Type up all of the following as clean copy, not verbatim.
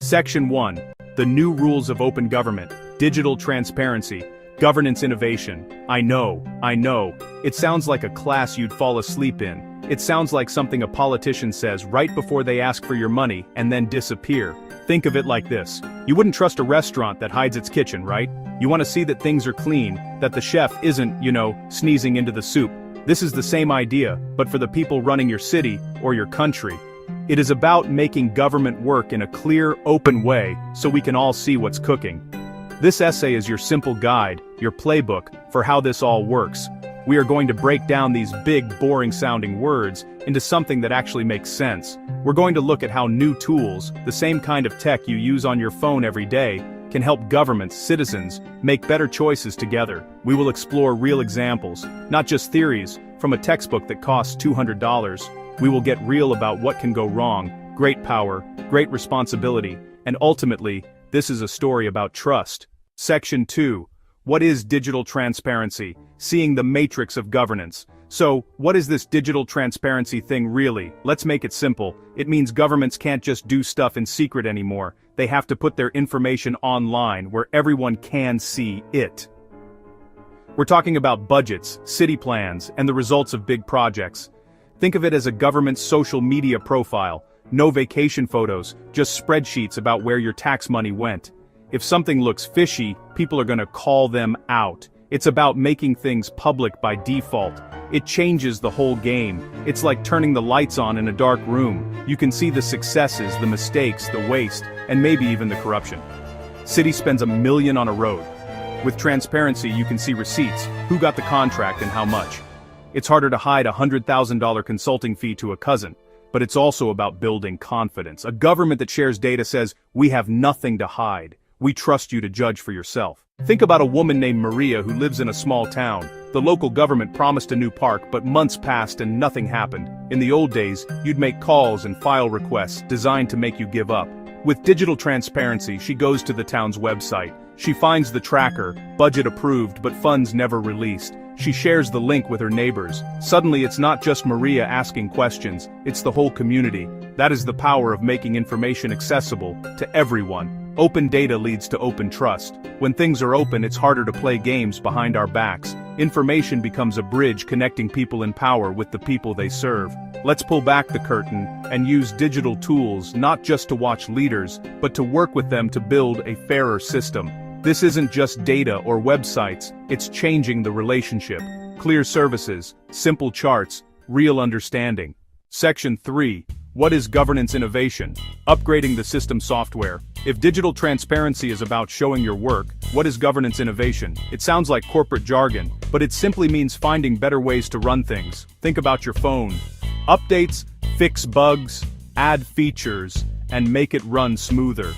Section 1. The New Rules of Open Government, Digital Transparency, Governance Innovation. I know. It sounds like a class you'd fall asleep in. It sounds like something a politician says right before they ask for your money and then disappear. Think of it like this. You wouldn't trust a restaurant that hides its kitchen, right? You want to see that things are clean, that the chef isn't, sneezing into the soup. This is the same idea, but for the people running your city or your country. It is about making government work in a clear, open way so we can all see what's cooking. This essay is your simple guide, your playbook, for how this all works. We are going to break down these big, boring-sounding words into something that actually makes sense. We're going to look at how new tools, the same kind of tech you use on your phone every day, can help governments, citizens, make better choices together. We will explore real examples, not just theories, from a textbook that costs $200. We will get real about what can go wrong, great power, great responsibility, and ultimately, this is a story about trust. Section 2. What is digital transparency? Seeing the matrix of governance. So, what is this digital transparency thing really? Let's make it simple. It means governments can't just do stuff in secret anymore. They have to put their information online where everyone can see it. We're talking about budgets, city plans, and the results of big projects. Think of it as a government's social media profile. No vacation photos, just spreadsheets about where your tax money went. If something looks fishy, people are going to call them out. It's about making things public by default. It changes the whole game. It's like turning the lights on in a dark room. You can see the successes, the mistakes, the waste, and maybe even the corruption. City spends $1 million on a road. With transparency, you can see receipts, who got the contract and how much. It's harder to hide a $100,000 consulting fee to a cousin. But it's also about building confidence. A government that shares data says, we have nothing to hide. We trust you to judge for yourself. Think about a woman named Maria who lives in a small town. The local government promised a new park, but months passed and nothing happened. In the old days, you'd make calls and file requests designed to make you give up. With digital transparency, she goes to the town's website. She finds the tracker, budget approved but funds never released. She shares the link with her neighbors. Suddenly it's not just Maria asking questions, it's the whole community. That is the power of making information accessible to everyone. Open data leads to open trust. When things are open, it's harder to play games behind our backs. Information becomes a bridge connecting people in power with the people they serve. Let's pull back the curtain and use digital tools not just to watch leaders, but to work with them to build a fairer system. This isn't just data or websites, it's changing the relationship. Clear services, simple charts, real understanding. Section 3. What is governance innovation? Upgrading the system software. If digital transparency is about showing your work, what is governance innovation? It sounds like corporate jargon, but it simply means finding better ways to run things. Think about your phone. Updates, fix bugs, add features, and make it run smoother.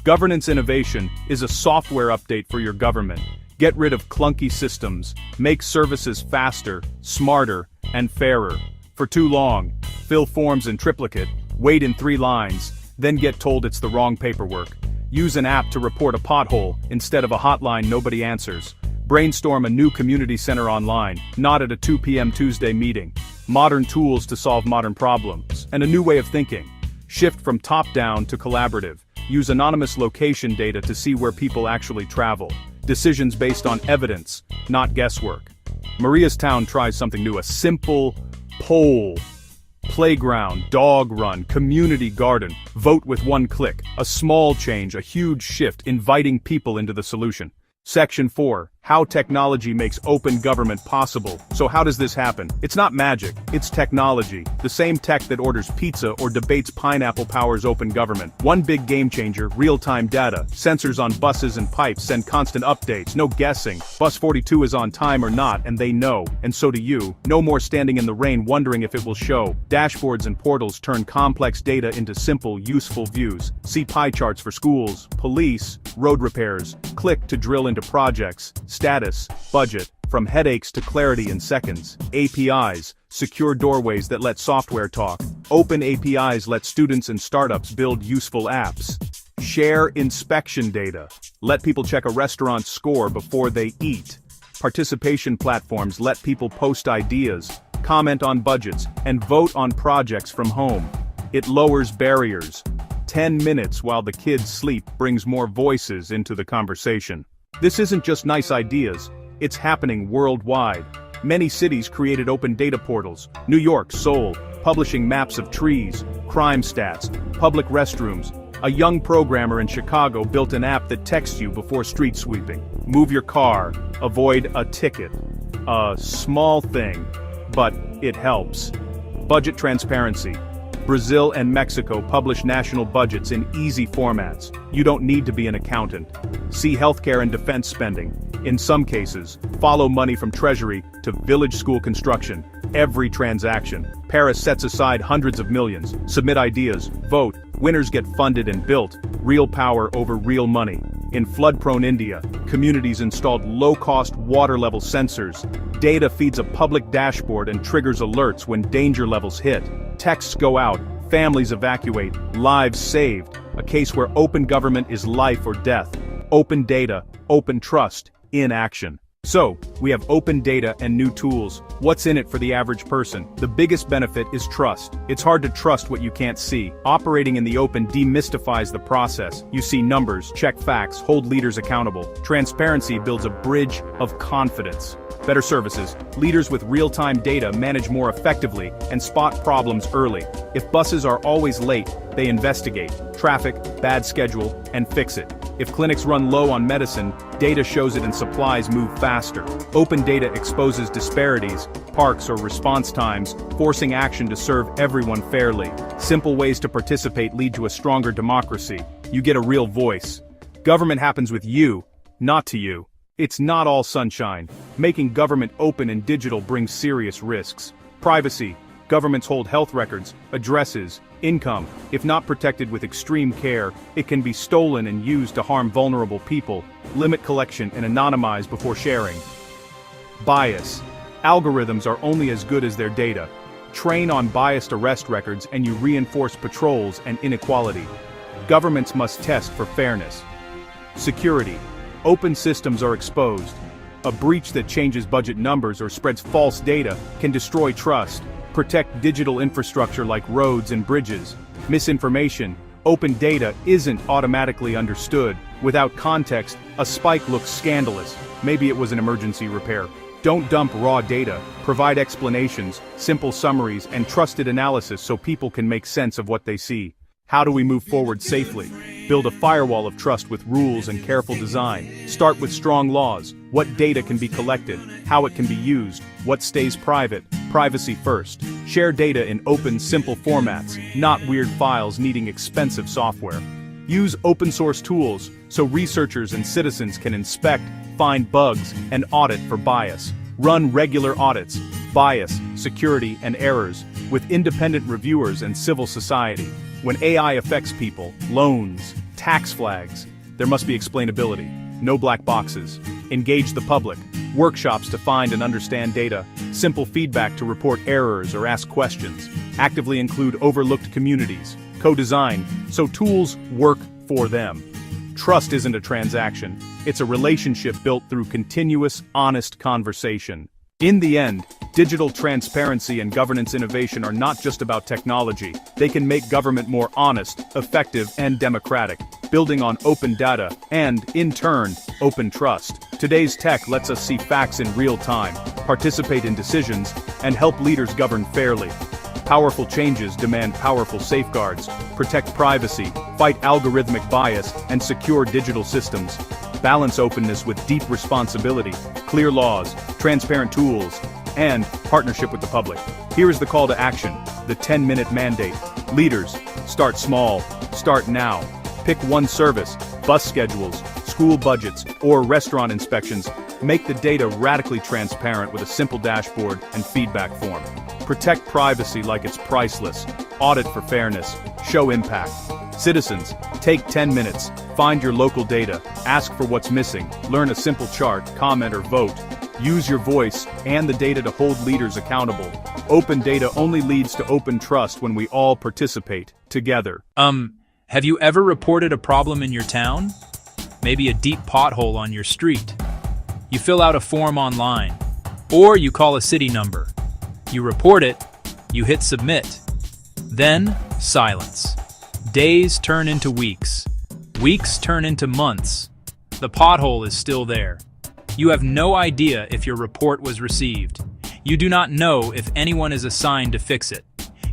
Governance innovation is a software update for your government. Get rid of clunky systems, make services faster, smarter, and fairer. For too long, fill forms in triplicate, wait in 3 lines, then get told it's the wrong paperwork. Use an app to report a pothole instead of a hotline nobody answers. Brainstorm a new community center online, not at a 2 p.m. Tuesday meeting. Modern tools to solve modern problems, and a new way of thinking. Shift from top-down to collaborative. Use anonymous location data to see where people actually travel. Decisions based on evidence, not guesswork. Maria's town tries something new, a simple poll. Playground, dog run, community garden, vote with one click. A small change, a huge shift, inviting people into the solution. Section 4. How technology makes open government possible. So how does this happen? It's not magic, it's technology. The same tech that orders pizza or debates pineapple powers open government. One big game changer, real-time data. Sensors on buses and pipes send constant updates, no guessing. Bus 42 is on time or not, and they know, and so do you. No more standing in the rain wondering if it will show. Dashboards and portals turn complex data into simple, useful views. See pie charts for schools, police, road repairs. Click to drill into projects. Status, budget, from headaches to clarity in seconds. APIs, secure doorways that let software talk. Open APIs let students and startups build useful apps. Share inspection data. Let people check a restaurant's score before they eat. Participation platforms let people post ideas, comment on budgets, and vote on projects from home. It lowers barriers. 10 minutes while the kids sleep brings more voices into the conversation. This isn't just nice ideas, it's happening worldwide. Many cities created open data portals. New York, Seoul, publishing maps of trees, crime stats, public restrooms. A young programmer in Chicago built an app that texts you before street sweeping. Move your car, avoid a ticket. A small thing, but it helps. Budget transparency. Brazil and Mexico publish national budgets in easy formats. You don't need to be an accountant. See healthcare and defense spending. In some cases, follow money from Treasury to village school construction. Every transaction. Paris sets aside hundreds of millions. Submit ideas, vote. Winners get funded and built. Real power over real money. In flood-prone India, communities installed low-cost water-level sensors. Data feeds a public dashboard and triggers alerts when danger levels hit. Texts go out, families evacuate, lives saved. A case where open government is life or death. Open data, open trust, in action. So, we have open data and new tools. What's in it for the average person? The biggest benefit is trust. It's hard to trust what you can't see. Operating in the open demystifies the process. You see numbers, check facts, hold leaders accountable. Transparency builds a bridge of confidence. Better services. Leaders with real-time data manage more effectively and spot problems early. If buses are always late, they investigate traffic, bad schedule, and fix it. If clinics run low on medicine, data shows it and supplies move faster. Open data exposes disparities, parks or response times, forcing action to serve everyone fairly. Simple ways to participate lead to a stronger democracy. You get a real voice. Government happens with you, not to you. It's not all sunshine. Making government open and digital brings serious risks. Privacy. Governments hold health records, addresses, income. If not protected with extreme care, it can be stolen and used to harm vulnerable people. Limit collection and anonymize before sharing. Bias. Algorithms are only as good as their data. Train on biased arrest records and you reinforce patrols and inequality. Governments must test for fairness. Security. Open systems are exposed. A breach that changes budget numbers or spreads false data can destroy trust. Protect digital infrastructure like roads and bridges. Misinformation. Open data isn't automatically understood. Without context, a spike looks scandalous. Maybe it was an emergency repair. Don't dump raw data. Provide explanations, simple summaries, and trusted analysis so people can make sense of what they see. How do we move forward safely? Build a firewall of trust with rules and careful design. Start with strong laws. What data can be collected? How it can be used? What stays private? Privacy first. Share data in open, simple formats, not weird files needing expensive software. Use open source tools so researchers and citizens can inspect, find bugs, and audit for bias. Run regular audits, bias, security, and errors with independent reviewers and civil society. When AI affects people, loans, tax flags, there must be explainability. No black boxes. Engage the public. Workshops to find and understand data. Simple feedback to report errors or ask questions. Actively include overlooked communities. Co-design so tools work for them. Trust isn't a transaction. It's a relationship built through continuous, honest conversation. In the end, digital transparency and governance innovation are not just about technology. They can make government more honest, effective, and democratic, building on open data and, in turn, open trust. Today's tech lets us see facts in real time, participate in decisions, and help leaders govern fairly. Powerful changes demand powerful safeguards, protect privacy, fight algorithmic bias, and secure digital systems. Balance openness with deep responsibility, clear laws, transparent tools, and partnership with the public. Here is the call to action, the 10-minute mandate. Leaders, start small, start now. Pick one service, bus schedules, school budgets, or restaurant inspections. Make the data radically transparent with a simple dashboard and feedback form. Protect privacy like it's priceless. Audit for fairness. Show impact. Citizens, take 10 minutes. Find your local data. Ask for what's missing. Learn a simple chart, comment, or vote. Use your voice and the data to hold leaders accountable. Open data only leads to open trust when we all participate together. Have you ever reported a problem in your town? Maybe a deep pothole on your street. You fill out a form online, or you call a city number. You report it, you hit submit. Then, silence. Days turn into weeks. Weeks turn into months. The pothole is still there. You have no idea if your report was received. You do not know if anyone is assigned to fix it.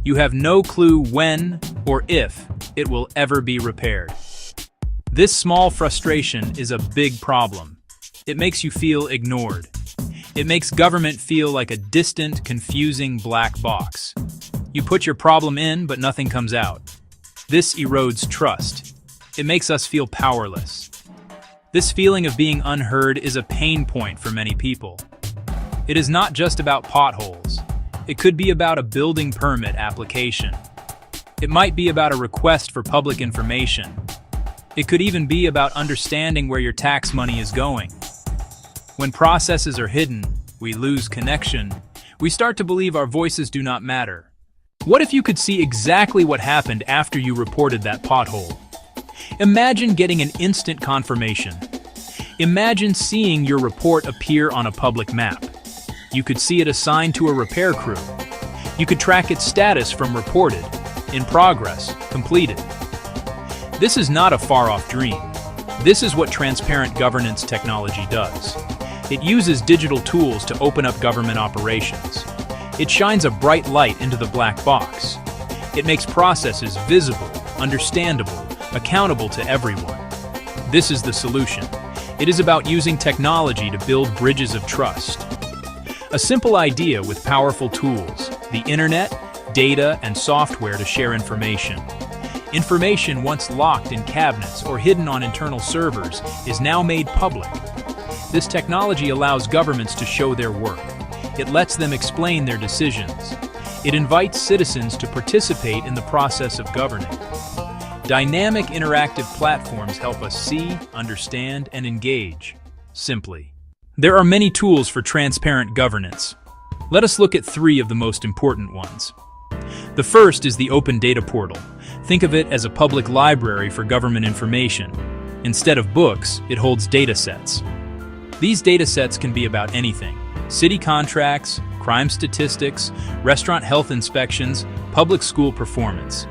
You have no clue when or if it will ever be repaired. This small frustration is a big problem. It makes you feel ignored. It makes government feel like a distant, confusing black box. You put your problem in, but nothing comes out. This erodes trust. It makes us feel powerless. This feeling of being unheard is a pain point for many people. It is not just about potholes. It could be about a building permit application. It might be about a request for public information. It could even be about understanding where your tax money is going. When processes are hidden, we lose connection. We start to believe our voices do not matter. What if you could see exactly what happened after you reported that pothole? Imagine getting an instant confirmation. Imagine seeing your report appear on a public map. You could see it assigned to a repair crew. You could track its status from reported, in progress, completed. This is not a far-off dream. This is what transparent governance technology does. It uses digital tools to open up government operations. It shines a bright light into the black box. It makes processes visible, understandable, accountable to everyone. This is the solution. It is about using technology to build bridges of trust. A simple idea with powerful tools, the internet, data, and software to share information. Information once locked in cabinets or hidden on internal servers is now made public. This technology allows governments to show their work. It lets them explain their decisions. It invites citizens to participate in the process of governing. Dynamic interactive platforms help us see, understand, and engage, simply. There are many tools for transparent governance. Let us look at 3 of the most important ones. The first is the Open Data Portal. Think of it as a public library for government information. Instead of books, it holds data sets. These data sets can be about anything: city contracts, crime statistics, restaurant health inspections, public school performance.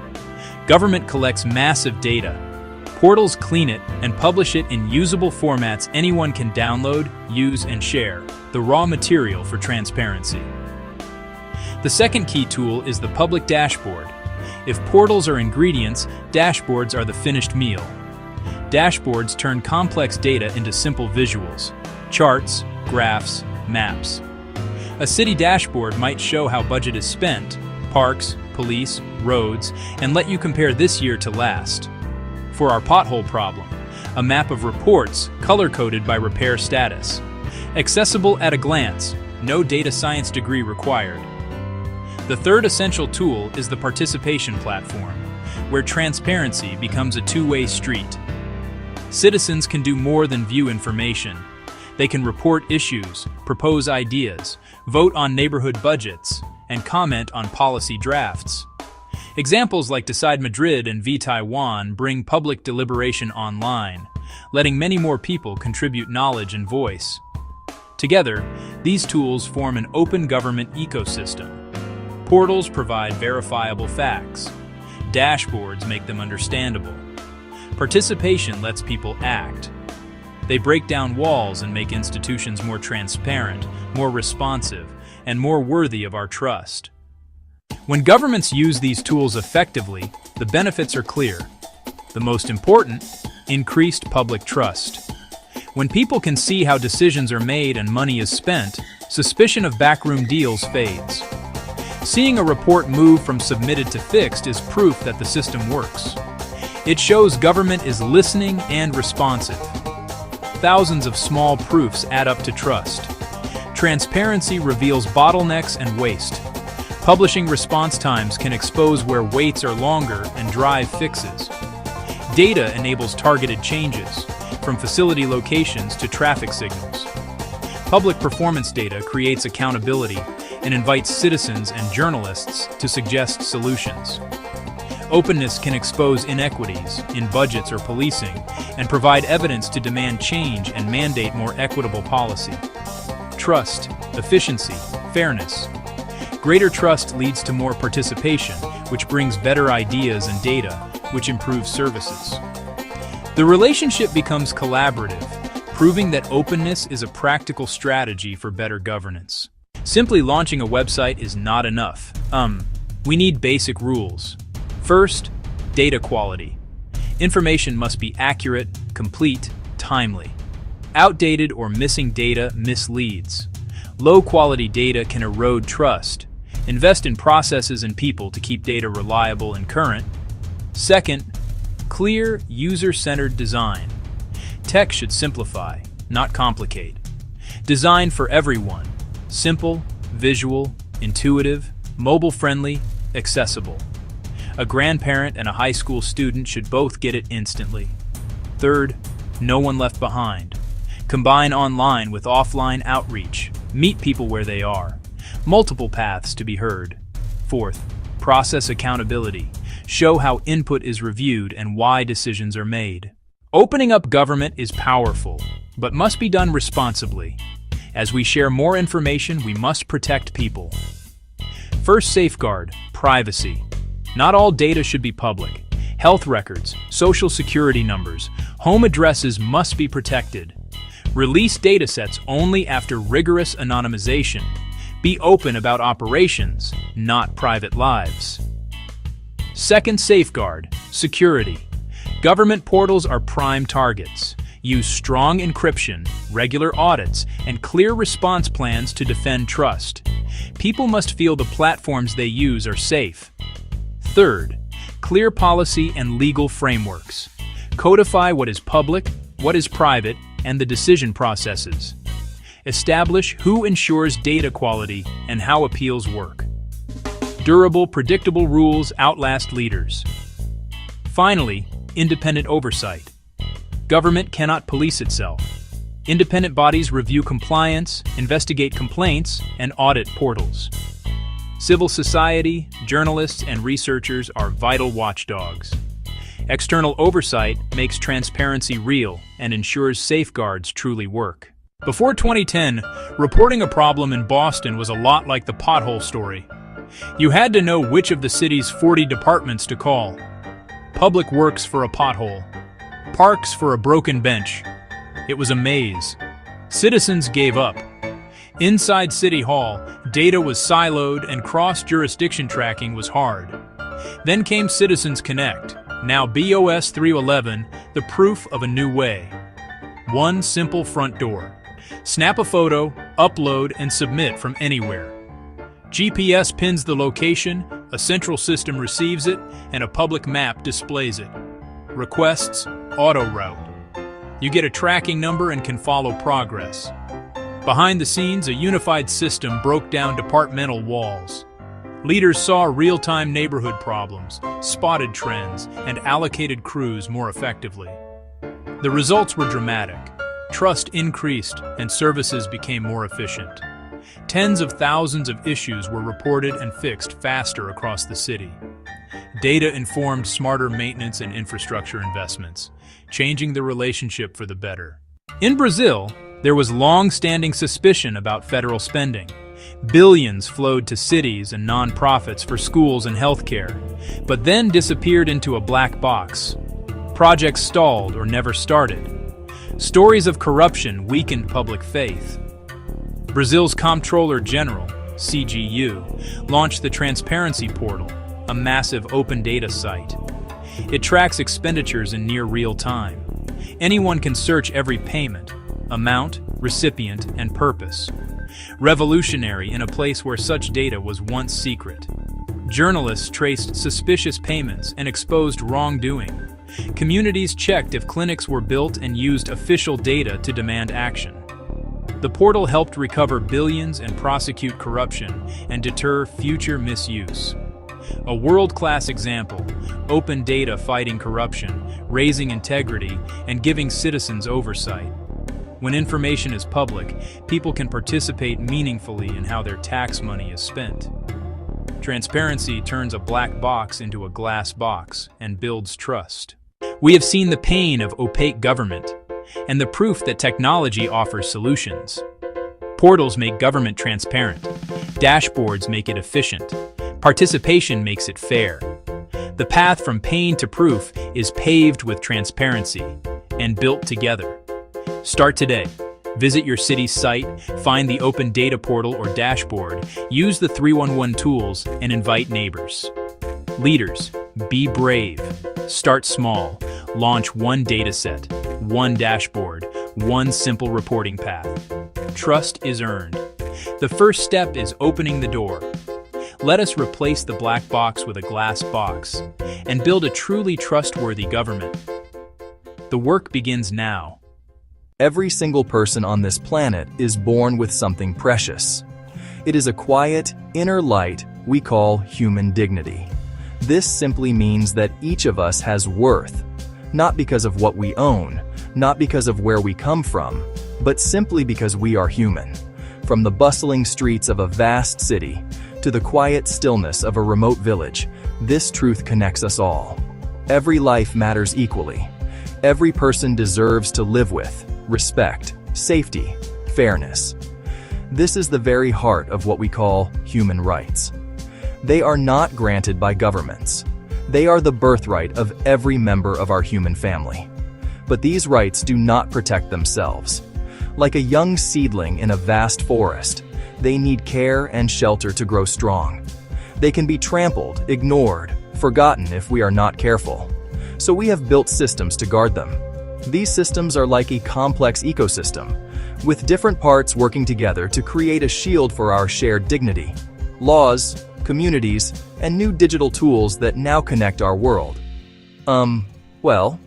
Government collects massive data. Portals clean it and publish it in usable formats anyone can download, use, and share, the raw material for transparency. The second key tool is the public dashboard. If portals are ingredients, dashboards are the finished meal. Dashboards turn complex data into simple visuals: charts, graphs, maps. A city dashboard might show how budget is spent, parks, police, roads, and let you compare this year to last. For our pothole problem, a map of reports color-coded by repair status. Accessible at a glance, no data science degree required. The third essential tool is the participation platform, where transparency becomes a two-way street. Citizens can do more than view information. They can report issues, propose ideas, vote on neighborhood budgets, and comment on policy drafts. Examples like Decide Madrid and V Taiwan bring public deliberation online, letting many more people contribute knowledge and voice. Together, these tools form an open government ecosystem. Portals provide verifiable facts. Dashboards make them understandable. Participation lets people act. They break down walls and make institutions more transparent, more responsive, and more worthy of our trust. When governments use these tools effectively, the benefits are clear. The most important, increased public trust. When people can see how decisions are made and money is spent, suspicion of backroom deals fades. Seeing a report move from submitted to fixed is proof that the system works. It shows government is listening and responsive. Thousands of small proofs add up to trust. Transparency reveals bottlenecks and waste. Publishing response times can expose where waits are longer and drive fixes. Data enables targeted changes, from facility locations to traffic signals. Public performance data creates accountability and invites citizens and journalists to suggest solutions. Openness can expose inequities in budgets or policing and provide evidence to demand change and mandate more equitable policy. Trust, efficiency, fairness. Greater trust leads to more participation, which brings better ideas and data, which improves services. The relationship becomes collaborative, proving that openness is a practical strategy for better governance. Simply launching a website is not enough. We need basic rules. First, data quality. Information must be accurate, complete, timely. Outdated or missing data misleads. Low-quality data can erode trust. Invest in processes and people to keep data reliable and current. Second, clear, user-centered design. Tech should simplify, not complicate. Design for everyone. Simple, visual, intuitive, mobile-friendly, accessible. A grandparent and a high school student should both get it instantly. Third, no one left behind. Combine online with offline outreach. Meet people where they are. Multiple paths to be heard. Fourth, process accountability. Show how input is reviewed and why decisions are made. Opening up government is powerful, but must be done responsibly. As we share more information, we must protect people. First safeguard, privacy. Not all data should be public. Health records, social security numbers, home addresses must be protected. Release datasets only after rigorous anonymization. Be open about operations, not private lives. Second safeguard, security. Government portals are prime targets. Use strong encryption, regular audits, and clear response plans to defend trust. People must feel the platforms they use are safe. Third, clear policy and legal frameworks. Codify what is public, what is private, and the decision processes. Establish who ensures data quality and how appeals work. Durable, predictable rules outlast leaders. Finally, independent oversight. Government cannot police itself. Independent bodies review compliance, investigate complaints, and audit portals. Civil society, journalists, and researchers are vital watchdogs. External oversight makes transparency real and ensures safeguards truly work. Before 2010, reporting a problem in Boston was a lot like the pothole story. You had to know which of the city's 40 departments to call. Public Works for a pothole. Parks for a broken bench. It was a maze. Citizens gave up. Inside City Hall, data was siloed and cross-jurisdiction tracking was hard. Then came Citizens Connect, now BOS 311, the proof of a new way. One simple front door. Snap a photo, upload, and submit from anywhere. GPS pins the location, a central system receives it, and a public map displays it. Requests, auto-route. You get a tracking number and can follow progress. Behind the scenes, a unified system broke down departmental walls. Leaders saw real-time neighborhood problems, spotted trends, and allocated crews more effectively. The results were dramatic. Trust increased and services became more efficient. Tens of thousands of issues were reported and fixed faster across the city. Data informed smarter maintenance and infrastructure investments, changing the relationship for the better. In Brazil, there was long-standing suspicion about federal spending. Billions flowed to cities and nonprofits for schools and healthcare, but then disappeared into a black box. Projects stalled or never started. Stories of corruption weakened public faith. Brazil's Comptroller General, CGU, launched the Transparency Portal, a massive open data site. It tracks expenditures in near real time. Anyone can search every payment, amount, recipient, and purpose. Revolutionary in a place where such data was once secret. Journalists traced suspicious payments and exposed wrongdoing. Communities checked if clinics were built and used official data to demand action. The portal helped recover billions and prosecute corruption and deter future misuse. A world-class example, open data fighting corruption, raising integrity, and giving citizens oversight. When information is public, people can participate meaningfully in how their tax money is spent. Transparency turns a black box into a glass box and builds trust. We have seen the pain of opaque government and the proof that technology offers solutions. Portals make government transparent. Dashboards make it efficient. Participation makes it fair. The path from pain to proof is paved with transparency and built together. Start today. Visit your city's site, find the open data portal or dashboard, use the 311 tools, and invite neighbors. Leaders, be brave. Start small. Launch one dataset, one dashboard, one simple reporting path. Trust is earned. The first step is opening the door. Let us replace the black box with a glass box and build a truly trustworthy government. The work begins now. Every single person on this planet is born with something precious. It is a quiet, inner light we call human dignity. This simply means that each of us has worth, not because of what we own, not because of where we come from, but simply because we are human. From the bustling streets of a vast city to the quiet stillness of a remote village, this truth connects us all. Every life matters equally. Every person deserves to live with respect, safety, fairness. This is the very heart of what we call human rights. They are not granted by governments. They are the birthright of every member of our human family. But these rights do not protect themselves. Like a young seedling in a vast forest, they need care and shelter to grow strong. They can be trampled, ignored, forgotten if we are not careful. So we have built systems to guard them. These systems are like a complex ecosystem, with different parts working together to create a shield for our shared dignity. Laws, communities, and new digital tools that now connect our world. Well,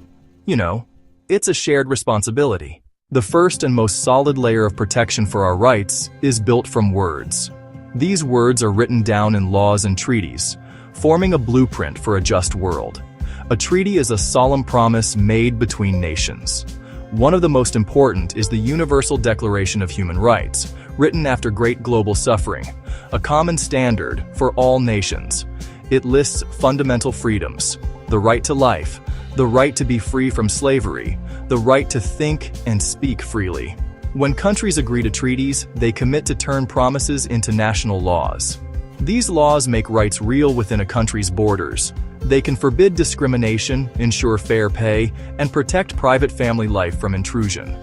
it's a shared responsibility. The first and most solid layer of protection for our rights is built from words. These words are written down in laws and treaties, forming a blueprint for a just world. A treaty is a solemn promise made between nations. One of the most important is the Universal Declaration of Human Rights, written after great global suffering, a common standard for all nations. It lists fundamental freedoms: the right to life, the right to be free from slavery, the right to think and speak freely. When countries agree to treaties, they commit to turn promises into national laws. These laws make rights real within a country's borders. They can forbid discrimination, ensure fair pay, and protect private family life from intrusion.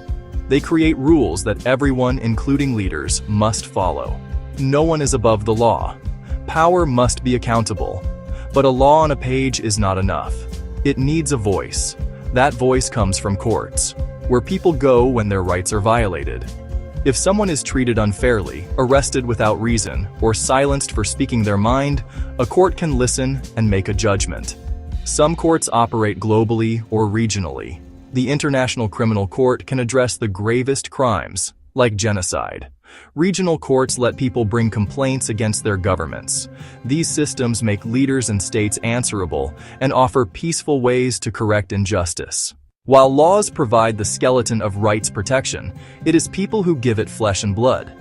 They create rules that everyone, including leaders, must follow. No one is above the law. Power must be accountable. But a law on a page is not enough. It needs a voice. That voice comes from courts, where people go when their rights are violated. If someone is treated unfairly, arrested without reason, or silenced for speaking their mind, a court can listen and make a judgment. Some courts operate globally or regionally. The International Criminal Court can address the gravest crimes, like genocide. Regional courts let people bring complaints against their governments. These systems make leaders and states answerable and offer peaceful ways to correct injustice. While laws provide the skeleton of rights protection, it is people who give it flesh and blood.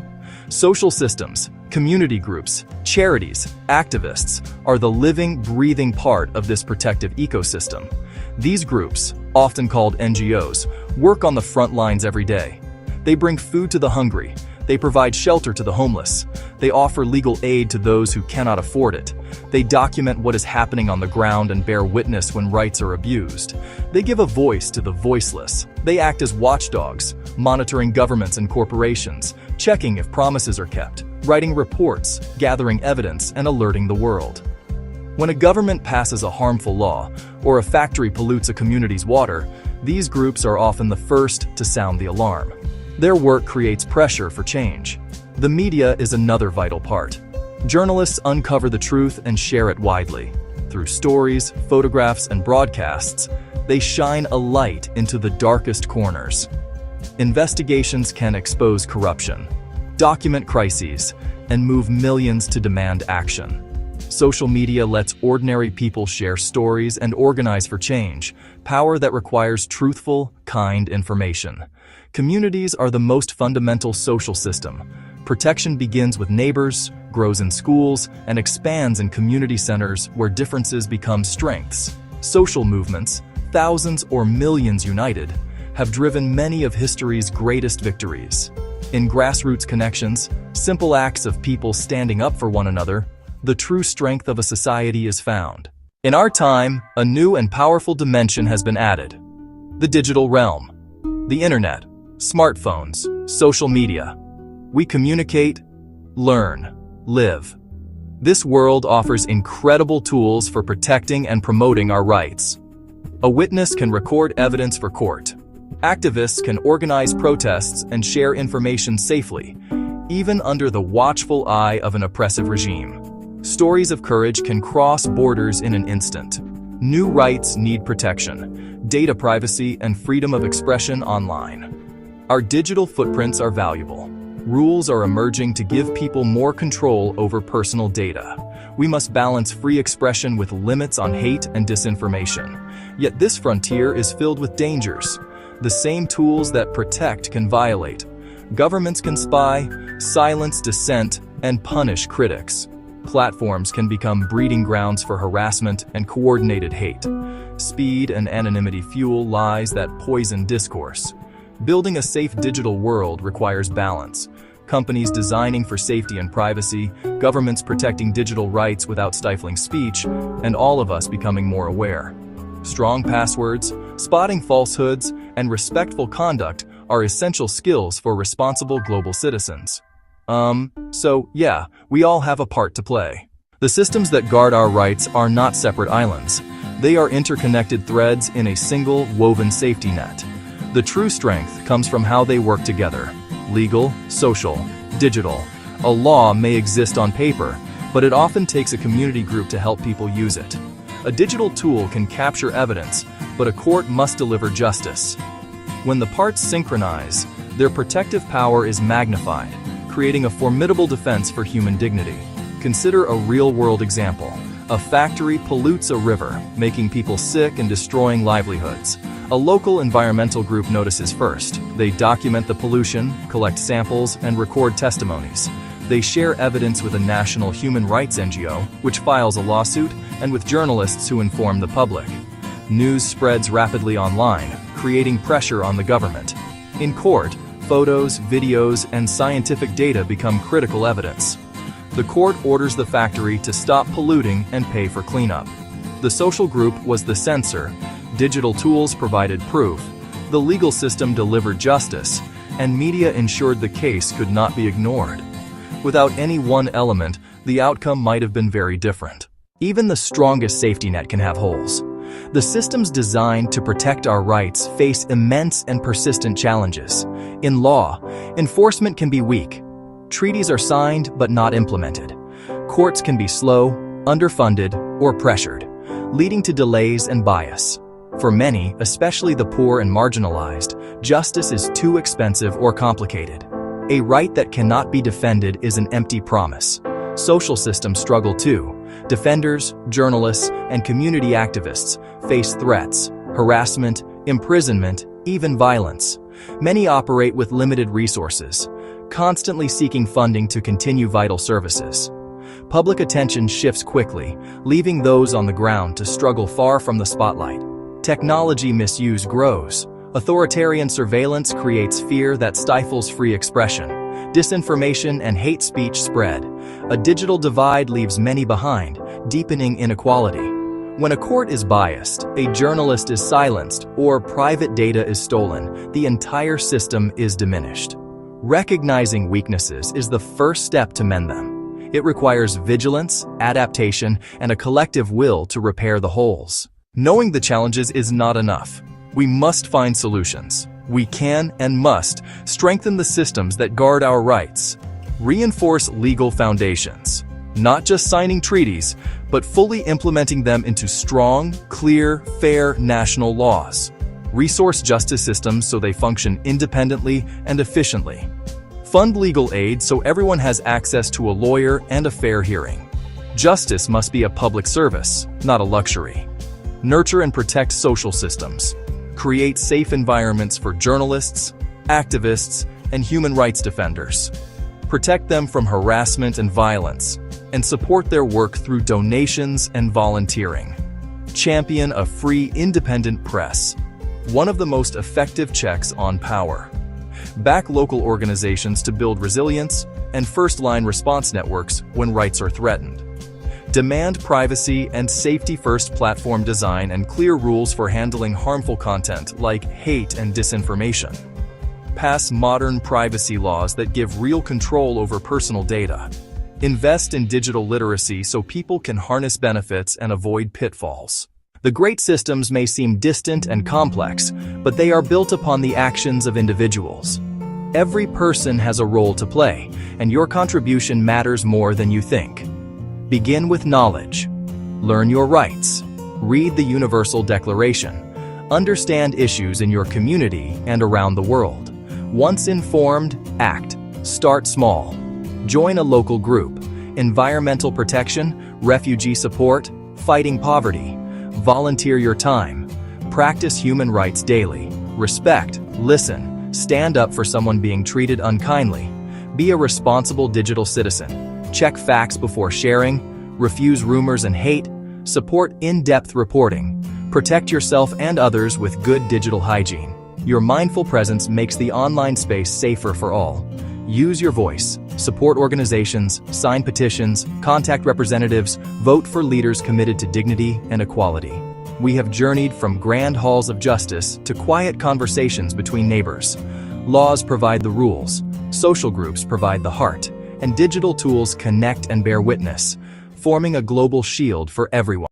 Social systems, community groups, charities, activists are the living, breathing part of this protective ecosystem. These groups, often called NGOs, work on the front lines every day. They bring food to the hungry. They provide shelter to the homeless. They offer legal aid to those who cannot afford it. They document what is happening on the ground and bear witness when rights are abused. They give a voice to the voiceless. They act as watchdogs, monitoring governments and corporations, checking if promises are kept, writing reports, gathering evidence, and alerting the world. When a government passes a harmful law, or a factory pollutes a community's water, these groups are often the first to sound the alarm. Their work creates pressure for change. The media is another vital part. Journalists uncover the truth and share it widely. Through stories, photographs, and broadcasts, they shine a light into the darkest corners. Investigations can expose corruption, document crises, and move millions to demand action. Social media lets ordinary people share stories and organize for change, power that requires truthful, kind information. Communities are the most fundamental social system. Protection begins with neighbors, grows in schools, and expands in community centers where differences become strengths. Social movements, thousands or millions united, have driven many of history's greatest victories. In grassroots connections, simple acts of people standing up for one another, the true strength of a society is found. In our time, a new and powerful dimension has been added. The digital realm. The internet, smartphones, social media. We communicate, learn, live. This world offers incredible tools for protecting and promoting our rights. A witness can record evidence for court. Activists can organize protests and share information safely, even under the watchful eye of an oppressive regime. Stories of courage can cross borders in an instant. New rights need protection, data privacy and freedom of expression online. Our digital footprints are valuable. Rules are emerging to give people more control over personal data. We must balance free expression with limits on hate and disinformation. Yet this frontier is filled with dangers. The same tools that protect can violate. Governments can spy, silence dissent, and punish critics. Platforms can become breeding grounds for harassment and coordinated hate. Speed and anonymity fuel lies that poison discourse. Building a safe digital world requires balance. Companies designing for safety and privacy, governments protecting digital rights without stifling speech, and all of us becoming more aware. Strong passwords, spotting falsehoods, and respectful conduct are essential skills for responsible global citizens. So yeah, we all have a part to play. The systems that guard our rights are not separate islands. They are interconnected threads in a single woven safety net. The true strength comes from how they work together. Legal, social, digital. A law may exist on paper, but it often takes a community group to help people use it. A digital tool can capture evidence, but a court must deliver justice. When the parts synchronize, their protective power is magnified, creating a formidable defense for human dignity. Consider a real-world example. A factory pollutes a river, making people sick and destroying livelihoods. A local environmental group notices first. They document the pollution, collect samples, and record testimonies. They share evidence with a national human rights NGO, which files a lawsuit, and with journalists who inform the public. News spreads rapidly online, creating pressure on the government. In court, photos, videos, and scientific data become critical evidence. The court orders the factory to stop polluting and pay for cleanup. The social group was the censor. Digital tools provided proof. The legal system delivered justice, and media ensured the case could not be ignored. Without any one element, the outcome might have been very different. Even the strongest safety net can have holes. The systems designed to protect our rights face immense and persistent challenges. In law, enforcement can be weak. Treaties are signed but not implemented. Courts can be slow, underfunded, or pressured, leading to delays and bias. For many, especially the poor and marginalized, justice is too expensive or complicated. A right that cannot be defended is an empty promise. Social systems struggle too. Defenders, journalists, and community activists face threats, harassment, imprisonment, even violence. Many operate with limited resources, constantly seeking funding to continue vital services. Public attention shifts quickly, leaving those on the ground to struggle far from the spotlight. Technology misuse grows. Authoritarian surveillance creates fear that stifles free expression. Disinformation and hate speech spread. A digital divide leaves many behind, deepening inequality. When a court is biased, a journalist is silenced, or private data is stolen, the entire system is diminished. Recognizing weaknesses is the first step to mend them. It requires vigilance, adaptation, and a collective will to repair the holes. Knowing the challenges is not enough. We must find solutions. We can and must strengthen the systems that guard our rights. Reinforce legal foundations. Not just signing treaties, but fully implementing them into strong, clear, fair national laws. Resource justice systems so they function independently and efficiently. Fund legal aid so everyone has access to a lawyer and a fair hearing. Justice must be a public service, not a luxury. Nurture and protect social systems. Create safe environments for journalists, activists, and human rights defenders. Protect them from harassment and violence, and support their work through donations and volunteering. Champion a free, independent press, one of the most effective checks on power. Back local organizations to build resilience and first-line response networks when rights are threatened. Demand privacy and safety-first platform design and clear rules for handling harmful content like hate and disinformation. Pass modern privacy laws that give real control over personal data. Invest in digital literacy so people can harness benefits and avoid pitfalls. The great systems may seem distant and complex, but they are built upon the actions of individuals. Every person has a role to play, and your contribution matters more than you think. Begin with knowledge. Learn your rights. Read the Universal Declaration. Understand issues in your community and around the world. Once informed, act. Start small. Join a local group. Environmental protection, refugee support, fighting poverty. Volunteer your time. Practice human rights daily. Respect, listen, stand up for someone being treated unkindly. Be a responsible digital citizen. Check facts before sharing. Refuse rumors and hate. Support in-depth reporting. Protect yourself and others with good digital hygiene. Your mindful presence makes the online space safer for all. Use your voice. Support organizations, sign petitions, contact representatives, vote for leaders committed to dignity and equality. We have journeyed from grand halls of justice to quiet conversations between neighbors. Laws provide the rules, social groups provide the heart, and digital tools connect and bear witness, forming a global shield for everyone.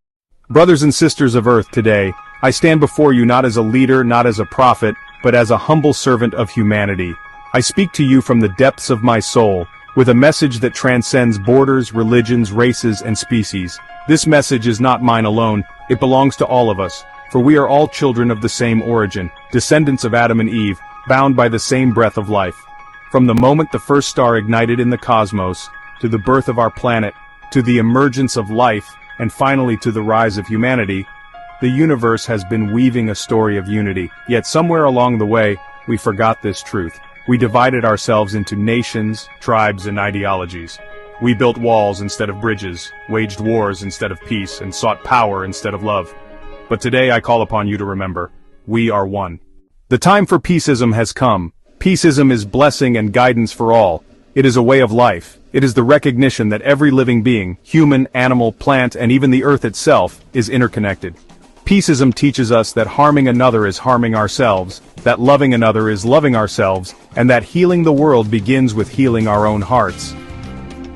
Brothers and sisters of Earth, today, I stand before you not as a leader, not as a prophet, but as a humble servant of humanity. I speak to you from the depths of my soul, with a message that transcends borders, religions, races, and species. This message is not mine alone, it belongs to all of us, for we are all children of the same origin, descendants of Adam and Eve, bound by the same breath of life. From the moment the first star ignited in the cosmos, to the birth of our planet, to the emergence of life, and finally to the rise of humanity, the universe has been weaving a story of unity. Yet somewhere along the way, we forgot this truth. We divided ourselves into nations, tribes, and ideologies. We built walls instead of bridges, waged wars instead of peace, and sought power instead of love. But today I call upon you to remember, we are one. The time for peaceism has come. Peaceism is blessing and guidance for all. It is a way of life. It is the recognition that every living being, human, animal, plant, and even the earth itself, is interconnected. Peaceism teaches us that harming another is harming ourselves, that loving another is loving ourselves, and that healing the world begins with healing our own hearts.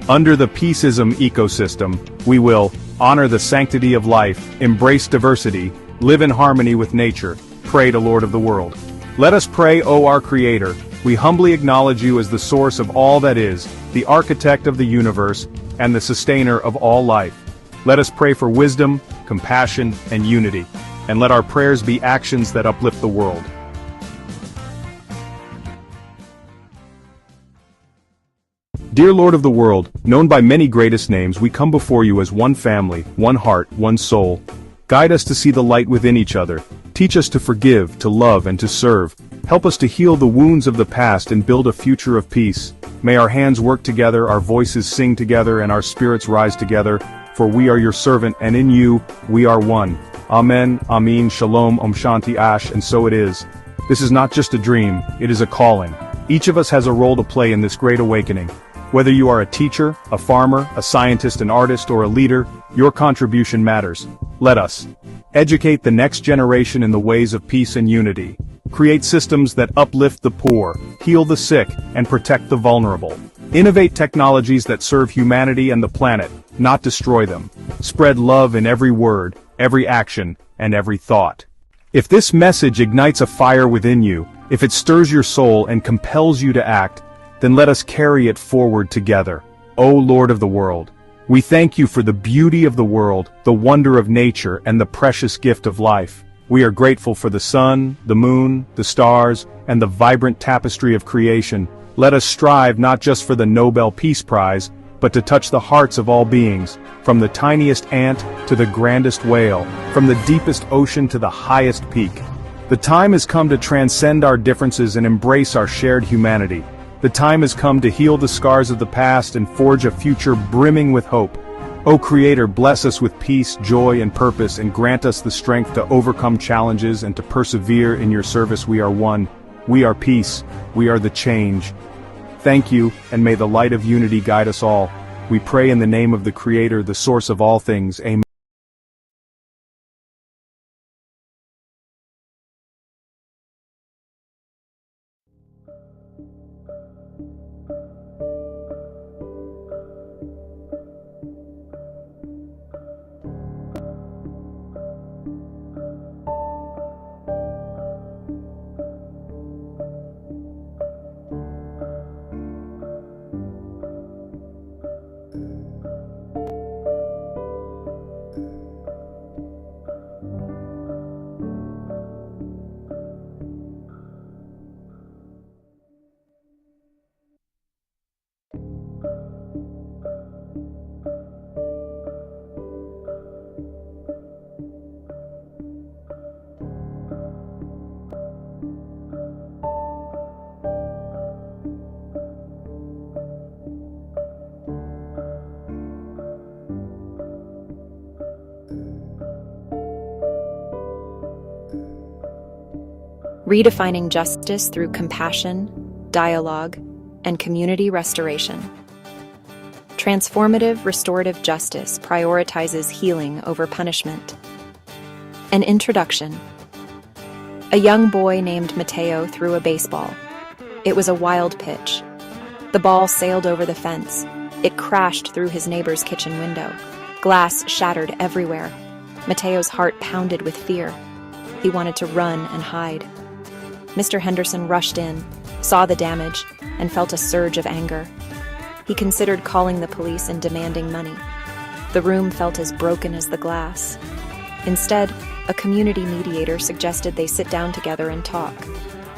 Under the Peaceism Ecosystem, we will honor the sanctity of life, embrace diversity, live in harmony with nature, pray to Lord of the world. Let us pray, O our Creator. We humbly acknowledge you as the source of all that is, the architect of the universe, and the sustainer of all life. Let us pray for wisdom, compassion, and unity, and let our prayers be actions that uplift the world. Dear Lord of the world, known by many greatest names, we come before you as one family, one heart, one soul. Guide us to see the light within each other. Teach us to forgive, to love, and to serve. Help us to heal the wounds of the past and build a future of peace. May our hands work together, our voices sing together, and our spirits rise together, for we are your servant, and in you, we are one. Amen, Amin, Shalom, Om Shanti Ash, and so it is. This is not just a dream, it is a calling. Each of us has a role to play in this great awakening. Whether you are a teacher, a farmer, a scientist, an artist, or a leader, your contribution matters. Let us educate the next generation in the ways of peace and unity. Create systems that uplift the poor, heal the sick, and protect the vulnerable. Innovate technologies that serve humanity and the planet, not destroy them. Spread love in every word, every action, and every thought. If this message ignites a fire within you, if it stirs your soul and compels you to act, then let us carry it forward together. O Lord of the world, we thank you for the beauty of the world, the wonder of nature, and the precious gift of life. We are grateful for the sun, the moon, the stars, and the vibrant tapestry of creation. Let us strive not just for the Nobel Peace Prize, but to touch the hearts of all beings, from the tiniest ant to the grandest whale, from the deepest ocean to the highest peak. The time has come to transcend our differences and embrace our shared humanity. The time has come to heal the scars of the past and forge a future brimming with hope. O Creator, bless us with peace, joy, and purpose, and grant us the strength to overcome challenges and to persevere in your service. We are one. We are peace. We are the change. Thank you, and may the light of unity guide us all. We pray in the name of the Creator, the source of all things. Amen. Redefining justice through compassion, dialogue, and community restoration. Transformative restorative justice prioritizes healing over punishment. An introduction. A young boy named Mateo threw a baseball. It was a wild pitch. The ball sailed over the fence. It crashed through his neighbor's kitchen window. Glass shattered everywhere. Mateo's heart pounded with fear. He wanted to run and hide. Mr. Henderson rushed in, saw the damage, and felt a surge of anger. He considered calling the police and demanding money. The room felt as broken as the glass. Instead, a community mediator suggested they sit down together and talk.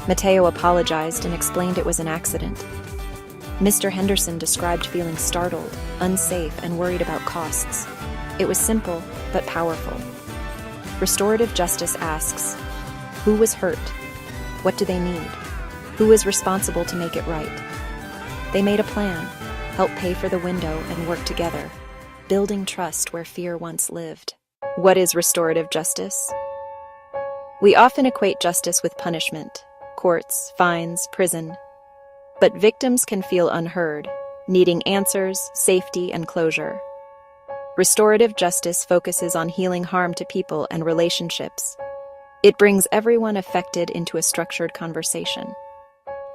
Mateo apologized and explained it was an accident. Mr. Henderson described feeling startled, unsafe, and worried about costs. It was simple, but powerful. Restorative justice asks, who was hurt? What do they need? Who is responsible to make it right? They made a plan, helped pay for the window, and worked together, building trust where fear once lived. What is restorative justice? We often equate justice with punishment, courts, fines, prison. But victims can feel unheard, needing answers, safety, and closure. Restorative justice focuses on healing harm to people and relationships. It brings everyone affected into a structured conversation.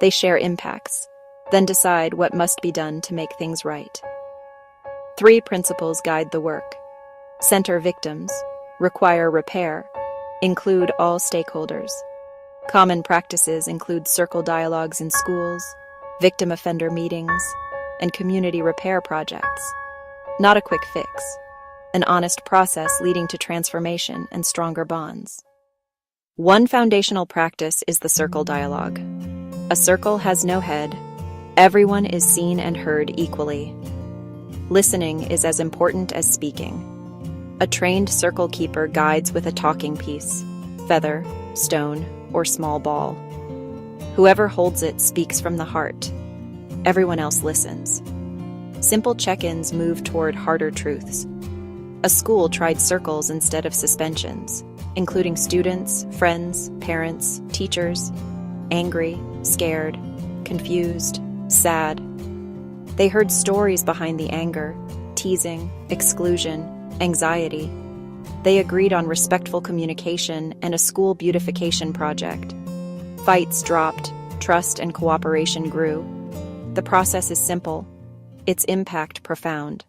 They share impacts, then decide what must be done to make things right. 3 principles guide the work. Center victims, require repair, include all stakeholders. Common practices include circle dialogues in schools, victim offender meetings, and community repair projects. Not a quick fix, an honest process leading to transformation and stronger bonds. One foundational practice is the circle dialogue. A circle has no head. Everyone is seen and heard equally. Listening is as important as speaking. A trained circle keeper guides with a talking piece, feather, stone, or small ball. Whoever holds it speaks from the heart. Everyone else listens. Simple check-ins move toward harder truths. A school tried circles instead of suspensions, including students, friends, parents, teachers, angry, scared, confused, sad. They heard stories behind the anger, teasing, exclusion, anxiety. They agreed on respectful communication and a school beautification project. Fights dropped, trust and cooperation grew. The process is simple, its impact profound.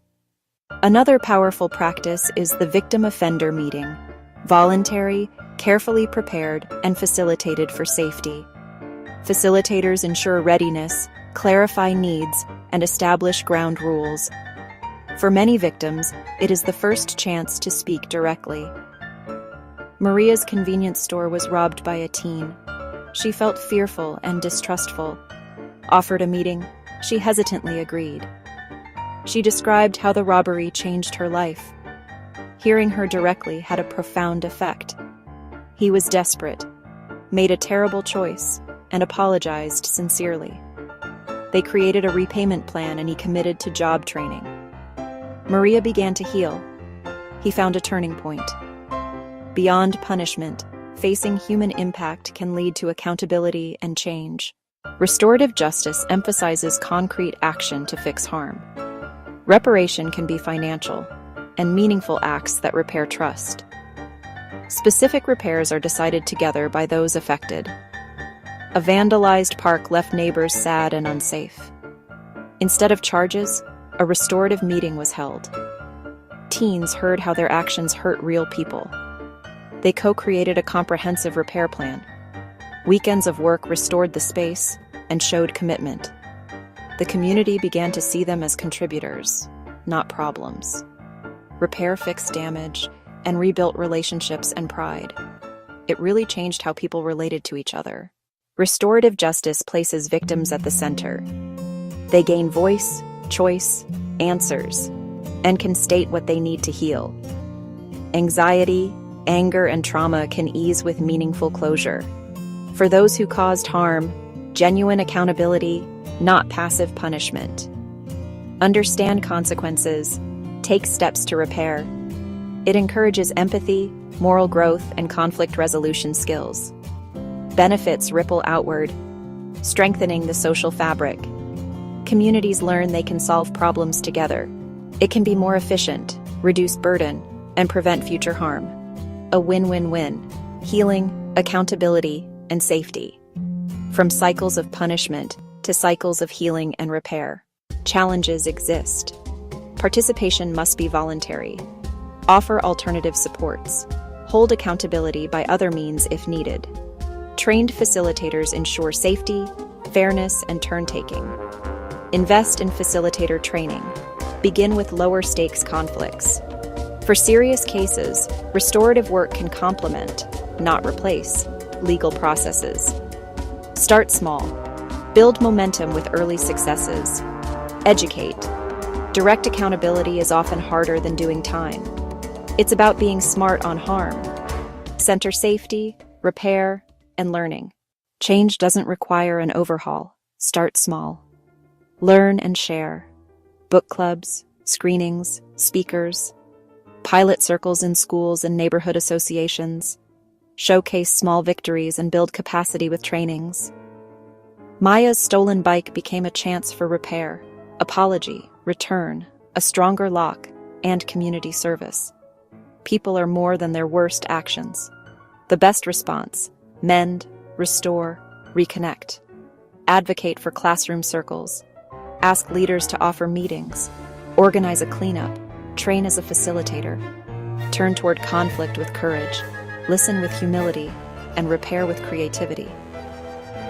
Another powerful practice is the victim offender meeting. Voluntary, carefully prepared, and facilitated for safety. Facilitators ensure readiness, clarify needs, and establish ground rules. For many victims, it is the first chance to speak directly. Maria's convenience store was robbed by a teen. She felt fearful and distrustful. Offered a meeting, she hesitantly agreed. She described how the robbery changed her life. Hearing her directly had a profound effect. He was desperate, made a terrible choice, and apologized sincerely. They created a repayment plan and he committed to job training. Maria began to heal. He found a turning point. Beyond punishment, facing human impact can lead to accountability and change. Restorative justice emphasizes concrete action to fix harm. Reparation can be financial and meaningful acts that repair trust. Specific repairs are decided together by those affected. A vandalized park left neighbors sad and unsafe. Instead of charges, a restorative meeting was held. Teens heard how their actions hurt real people. They co-created a comprehensive repair plan. Weekends of work restored the space and showed commitment. The community began to see them as contributors, not problems. Repair fixed damage and rebuilt relationships and pride. It really changed how people related to each other. Restorative justice places victims at the center. They gain voice, choice, answers, and can state what they need to heal. Anxiety, anger, and trauma can ease with meaningful closure. For those who caused harm, genuine accountability, not passive punishment. Understand consequences, take steps to repair. It encourages empathy, moral growth, and conflict resolution skills. Benefits ripple outward, strengthening the social fabric. Communities learn they can solve problems together. It can be more efficient, reduce burden, and prevent future harm. A win-win-win: healing, accountability, and safety. From cycles of punishment to cycles of healing and repair. Challenges exist. Participation must be voluntary. Offer alternative supports. Hold accountability by other means if needed. Trained facilitators ensure safety, fairness, and turn-taking. Invest in facilitator training. Begin with lower-stakes conflicts. For serious cases, restorative work can complement, not replace, legal processes. Start small. Build momentum with early successes. Educate. Direct accountability is often harder than doing time. It's about being smart on harm. Center safety, repair, and learning. Change doesn't require an overhaul. Start small. Learn and share. Book clubs, screenings, speakers. Pilot circles in schools and neighborhood associations. Showcase small victories and build capacity with trainings. Maya's stolen bike became a chance for repair, apology, return, a stronger lock, and community service. People are more than their worst actions. The best response: mend, restore, reconnect. Advocate for classroom circles. Ask leaders to offer meetings. Organize a cleanup. Train as a facilitator. Turn toward conflict with courage. Listen with humility. And repair with creativity.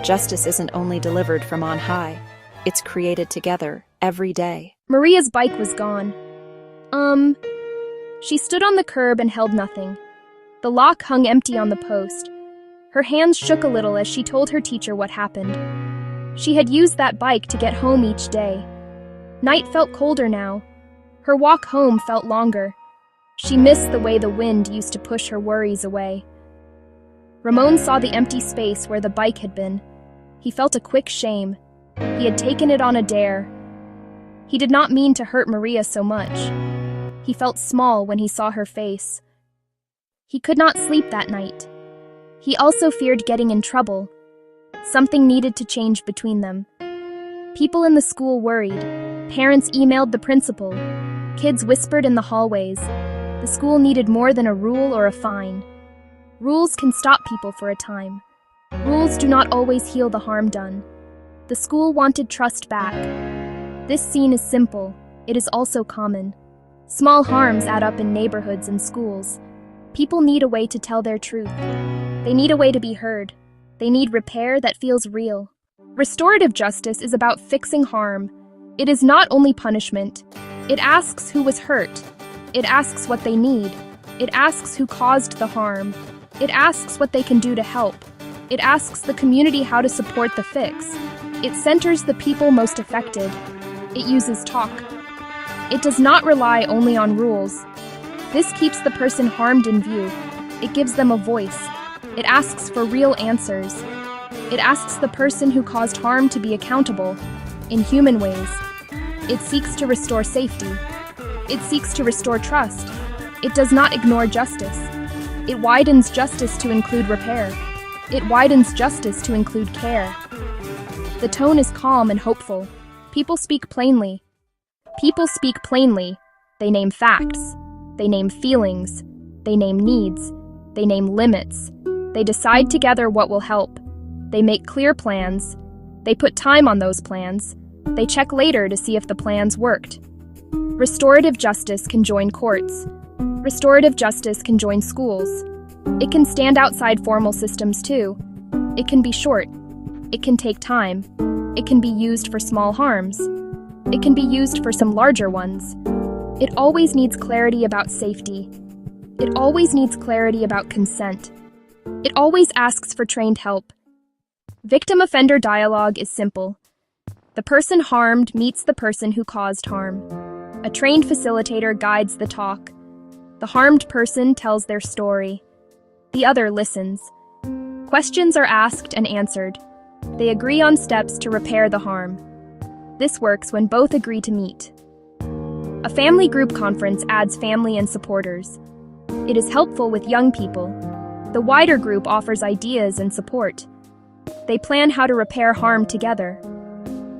Justice isn't only delivered from on high. It's created together, every day. Maria's bike was gone. She stood on the curb and held nothing. The lock hung empty on the post. Her hands shook a little as she told her teacher what happened. She had used that bike to get home each day. Night felt colder now. Her walk home felt longer. She missed the way the wind used to push her worries away. Ramon saw the empty space where the bike had been. He felt a quick shame. He had taken it on a dare. He did not mean to hurt Maria so much. He felt small when he saw her face. He could not sleep that night. He also feared getting in trouble. Something needed to change between them. People in the school worried. Parents emailed the principal. Kids whispered in the hallways. The school needed more than a rule or a fine. Rules can stop people for a time. Rules do not always heal the harm done. The school wanted trust back. This scene is simple. It is also common. Small harms add up in neighborhoods and schools. People need a way to tell their truth. They need a way to be heard. They need repair that feels real. Restorative justice is about fixing harm. It is not only punishment. It asks who was hurt. It asks what they need. It asks who caused the harm. It asks what they can do to help. It asks the community how to support the fix. It centers the people most affected. It uses talk. It does not rely only on rules. This keeps the person harmed in view. It gives them a voice. It asks for real answers. It asks the person who caused harm to be accountable, in human ways. It seeks to restore safety. It seeks to restore trust. It does not ignore justice. It widens justice to include repair. It widens justice to include care. The tone is calm and hopeful. People speak plainly. People speak plainly. They name facts. They name feelings. They name needs. They name limits. They decide together what will help. They make clear plans. They put time on those plans. They check later to see if the plans worked. Restorative justice can join courts. Restorative justice can join schools. It can stand outside formal systems too. It can be short. It can take time. It can be used for small harms. It can be used for some larger ones. It always needs clarity about safety. It always needs clarity about consent. It always asks for trained help. Victim-offender dialogue is simple. The person harmed meets the person who caused harm. A trained facilitator guides the talk. The harmed person tells their story. The other listens. Questions are asked and answered. They agree on steps to repair the harm. This works when both agree to meet. A family group conference adds family and supporters. It is helpful with young people. The wider group offers ideas and support. They plan how to repair harm together.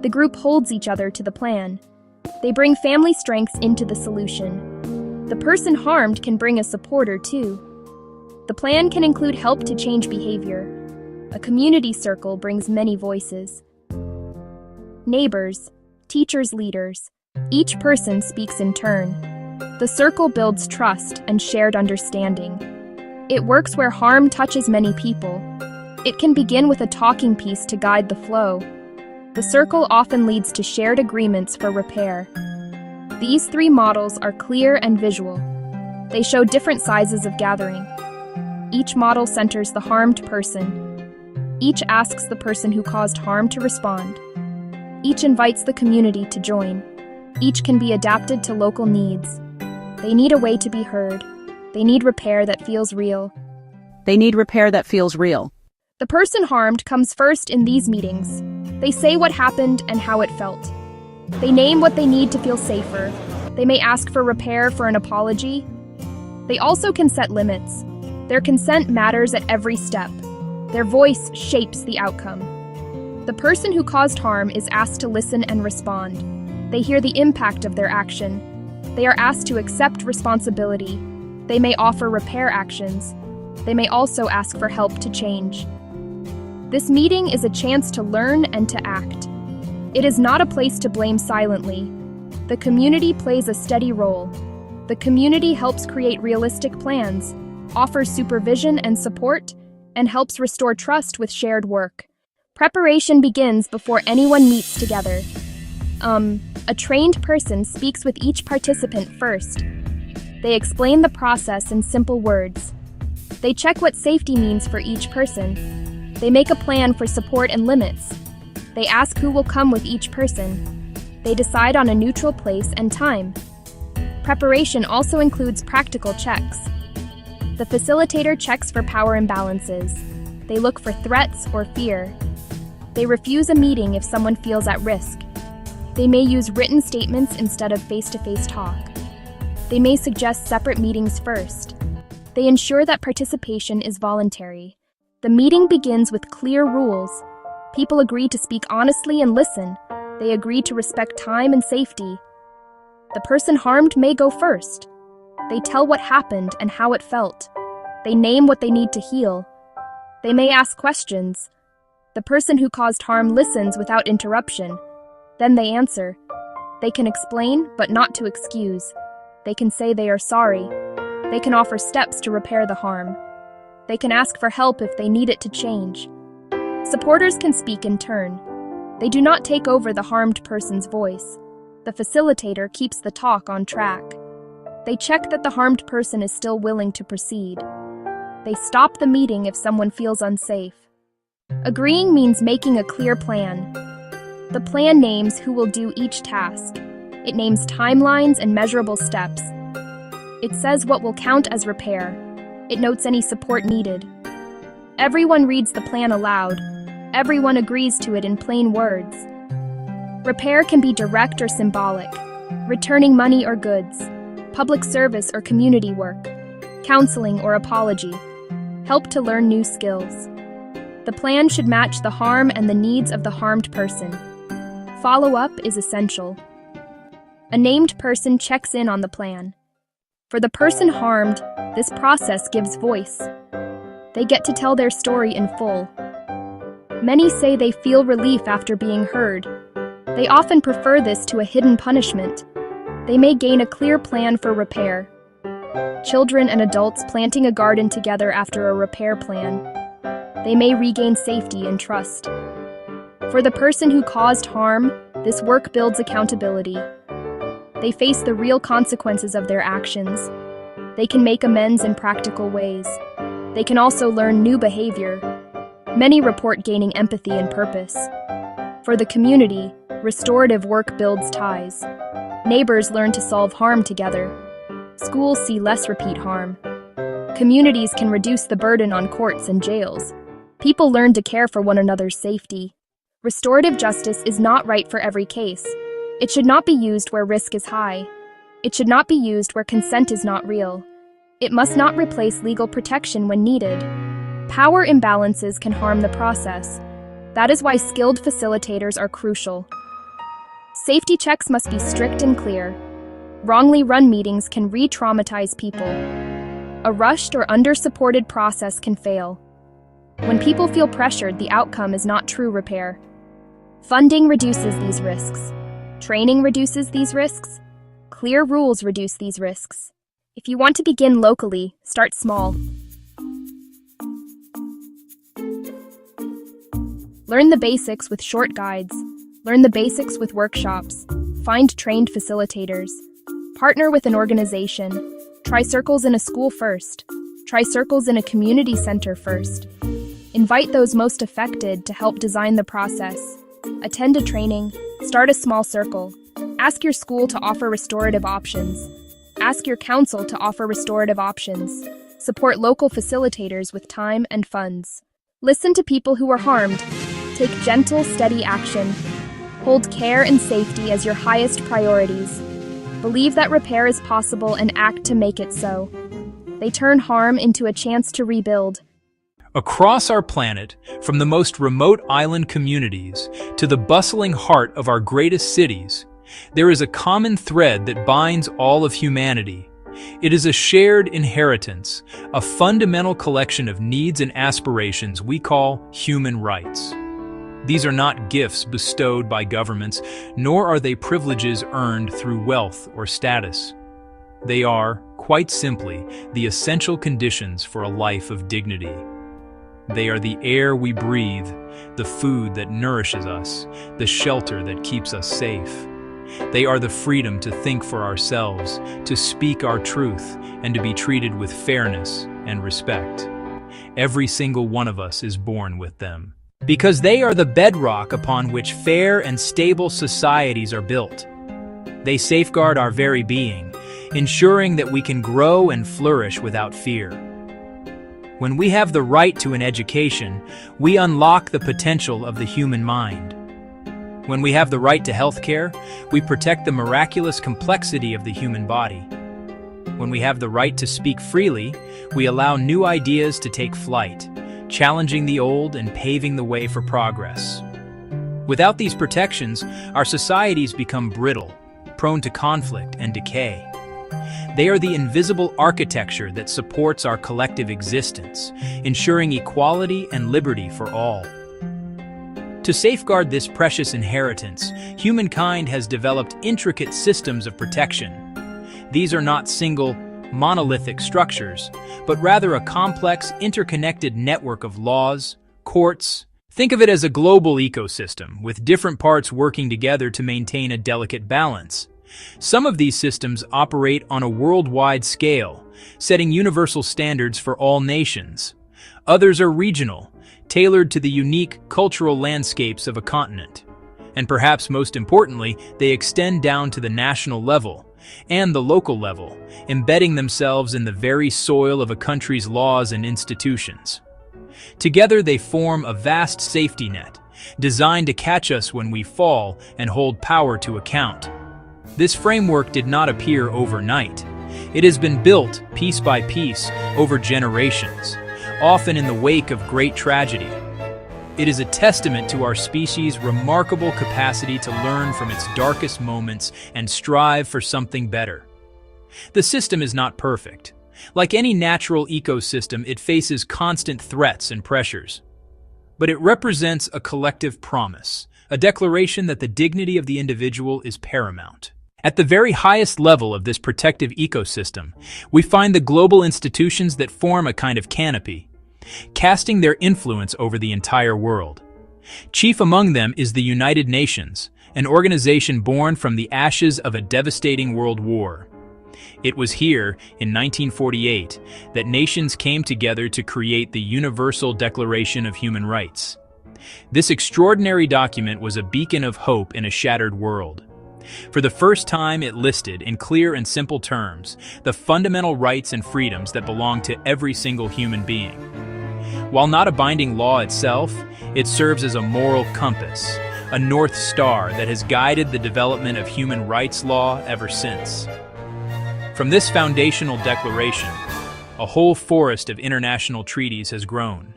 The group holds each other to the plan. They bring family strengths into the solution. The person harmed can bring a supporter too. The plan can include help to change behavior. A community circle brings many voices. Neighbors, teachers, leaders. Each person speaks in turn. The circle builds trust and shared understanding. It works where harm touches many people. It can begin with a talking piece to guide the flow. The circle often leads to shared agreements for repair. These three models are clear and visual. They show different sizes of gathering. Each model centers the harmed person. Each asks the person who caused harm to respond. Each invites the community to join. Each can be adapted to local needs. They need a way to be heard. They need repair that feels real. They need repair that feels real. The person harmed comes first in these meetings. They say what happened and how it felt. They name what they need to feel safer. They may ask for repair for an apology. They also can set limits. Their consent matters at every step. Their voice shapes the outcome. The person who caused harm is asked to listen and respond. They hear the impact of their action. They are asked to accept responsibility. They may offer repair actions. They may also ask for help to change. This meeting is a chance to learn and to act. It is not a place to blame silently. The community plays a steady role. The community helps create realistic plans, offers supervision and support, and helps restore trust with shared work. Preparation begins before anyone meets together. A trained person speaks with each participant first. They explain the process in simple words. They check what safety means for each person. They make a plan for support and limits. They ask who will come with each person. They decide on a neutral place and time. Preparation also includes practical checks. The facilitator checks for power imbalances. They look for threats or fear. They refuse a meeting if someone feels at risk. They may use written statements instead of face-to-face talk. They may suggest separate meetings first. They ensure that participation is voluntary. The meeting begins with clear rules. People agree to speak honestly and listen. They agree to respect time and safety. The person harmed may go first. They tell what happened and how it felt. They name what they need to heal. They may ask questions. The person who caused harm listens without interruption. Then they answer. They can explain, but not to excuse. They can say they are sorry. They can offer steps to repair the harm. They can ask for help if they need it to change. Supporters can speak in turn. They do not take over the harmed person's voice. The facilitator keeps the talk on track. They check that the harmed person is still willing to proceed. They stop the meeting if someone feels unsafe. Agreeing means making a clear plan. The plan names who will do each task. It names timelines and measurable steps. It says what will count as repair. It notes any support needed. Everyone reads the plan aloud. Everyone agrees to it in plain words. Repair can be direct or symbolic, returning money or goods, public service or community work, counseling or apology, help to learn new skills. The plan should match the harm and the needs of the harmed person. Follow-up is essential. A named person checks in on the plan. For the person harmed, this process gives voice. They get to tell their story in full. Many say they feel relief after being heard. They often prefer this to a hidden punishment. They may gain a clear plan for repair. Children and adults planting a garden together after a repair plan. They may regain safety and trust. For the person who caused harm, this work builds accountability. They face the real consequences of their actions. They can make amends in practical ways. They can also learn new behavior. Many report gaining empathy and purpose. For the community, restorative work builds ties. Neighbors learn to solve harm together. Schools see less repeat harm. Communities can reduce the burden on courts and jails. People learn to care for one another's safety. Restorative justice is not right for every case. It should not be used where risk is high. It should not be used where consent is not real. It must not replace legal protection when needed. Power imbalances can harm the process. That is why skilled facilitators are crucial. Safety checks must be strict and clear. Wrongly run meetings can re-traumatize people. A rushed or under-supported process can fail. When people feel pressured, the outcome is not true repair. Funding reduces these risks. Training reduces these risks. Clear rules reduce these risks. If you want to begin locally, start small. Learn the basics with short guides. Learn the basics with workshops. Find trained facilitators. Partner with an organization. Try circles in a school first. Try circles in a community center first. Invite those most affected to help design the process. Attend a training. Start a small circle. Ask your school to offer restorative options. Ask your council to offer restorative options. Support local facilitators with time and funds. Listen to people who are harmed. Take gentle, steady action. Hold care and safety as your highest priorities. Believe that repair is possible and act to make it so. They turn harm into a chance to rebuild. Across our planet, from the most remote island communities to the bustling heart of our greatest cities, there is a common thread that binds all of humanity. It is a shared inheritance, a fundamental collection of needs and aspirations we call human rights. These are not gifts bestowed by governments, nor are they privileges earned through wealth or status. They are, quite simply, the essential conditions for a life of dignity. They are the air we breathe, the food that nourishes us, the shelter that keeps us safe. They are the freedom to think for ourselves, to speak our truth, and to be treated with fairness and respect. Every single one of us is born with them, because they are the bedrock upon which fair and stable societies are built. They safeguard our very being, ensuring that we can grow and flourish without fear. When we have the right to an education, we unlock the potential of the human mind. When we have the right to health care, we protect the miraculous complexity of the human body. When we have the right to speak freely, we allow new ideas to take flight, challenging the old and paving the way for progress. Without these protections, our societies become brittle, prone to conflict and decay. They are the invisible architecture that supports our collective existence, ensuring equality and liberty for all. To safeguard this precious inheritance, humankind has developed intricate systems of protection. These are not single, monolithic structures, but rather a complex, interconnected network of laws, courts. Think of it as a global ecosystem, with different parts working together to maintain a delicate balance. Some of these systems operate on a worldwide scale, setting universal standards for all nations. Others are regional, tailored to the unique cultural landscapes of a continent. And perhaps most importantly, they extend down to the national level and the local level, embedding themselves in the very soil of a country's laws and institutions. Together they form a vast safety net, designed to catch us when we fall and hold power to account. This framework did not appear overnight. It has been built, piece by piece, over generations, often in the wake of great tragedy. It is a testament to our species' remarkable capacity to learn from its darkest moments and strive for something better. The system is not perfect. Like any natural ecosystem, it faces constant threats and pressures. But it represents a collective promise, a declaration that the dignity of the individual is paramount. At the very highest level of this protective ecosystem, we find the global institutions that form a kind of canopy, casting their influence over the entire world. Chief among them is the United Nations, an organization born from the ashes of a devastating world war. It was here, in 1948, that nations came together to create the Universal Declaration of Human Rights. This extraordinary document was a beacon of hope in a shattered world. For the first time, it listed, in clear and simple terms, the fundamental rights and freedoms that belong to every single human being. While not a binding law itself, it serves as a moral compass, a North Star that has guided the development of human rights law ever since. From this foundational declaration, a whole forest of international treaties has grown.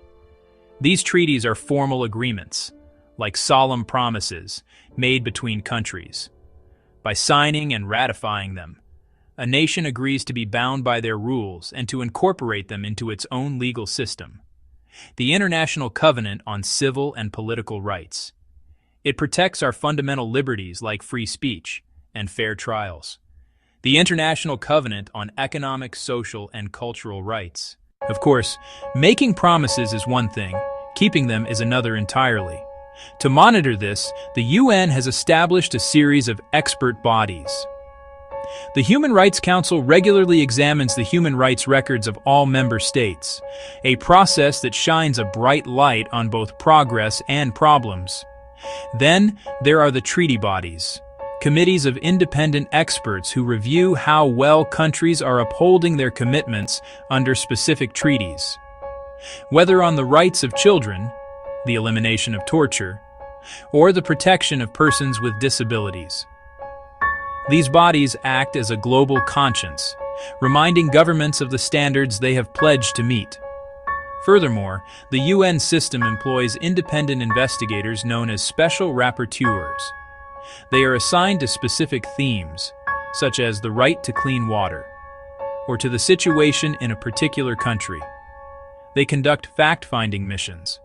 These treaties are formal agreements, like solemn promises made between countries. By signing and ratifying them, a nation agrees to be bound by their rules and to incorporate them into its own legal system. The International Covenant on Civil and Political Rights. It protects our fundamental liberties like free speech and fair trials. The International Covenant on Economic, Social, and Cultural Rights. Of course, making promises is one thing, keeping them is another entirely. To monitor this, the UN has established a series of expert bodies. The Human Rights Council regularly examines the human rights records of all member states, a process that shines a bright light on both progress and problems. Then, there are the treaty bodies. Committees of independent experts who review how well countries are upholding their commitments under specific treaties. Whether on the rights of children, the elimination of torture, or the protection of persons with disabilities. These bodies act as a global conscience, reminding governments of the standards they have pledged to meet. Furthermore, the UN system employs independent investigators known as special rapporteurs. They are assigned to specific themes, such as the right to clean water, or to the situation in a particular country. They conduct fact-finding missions,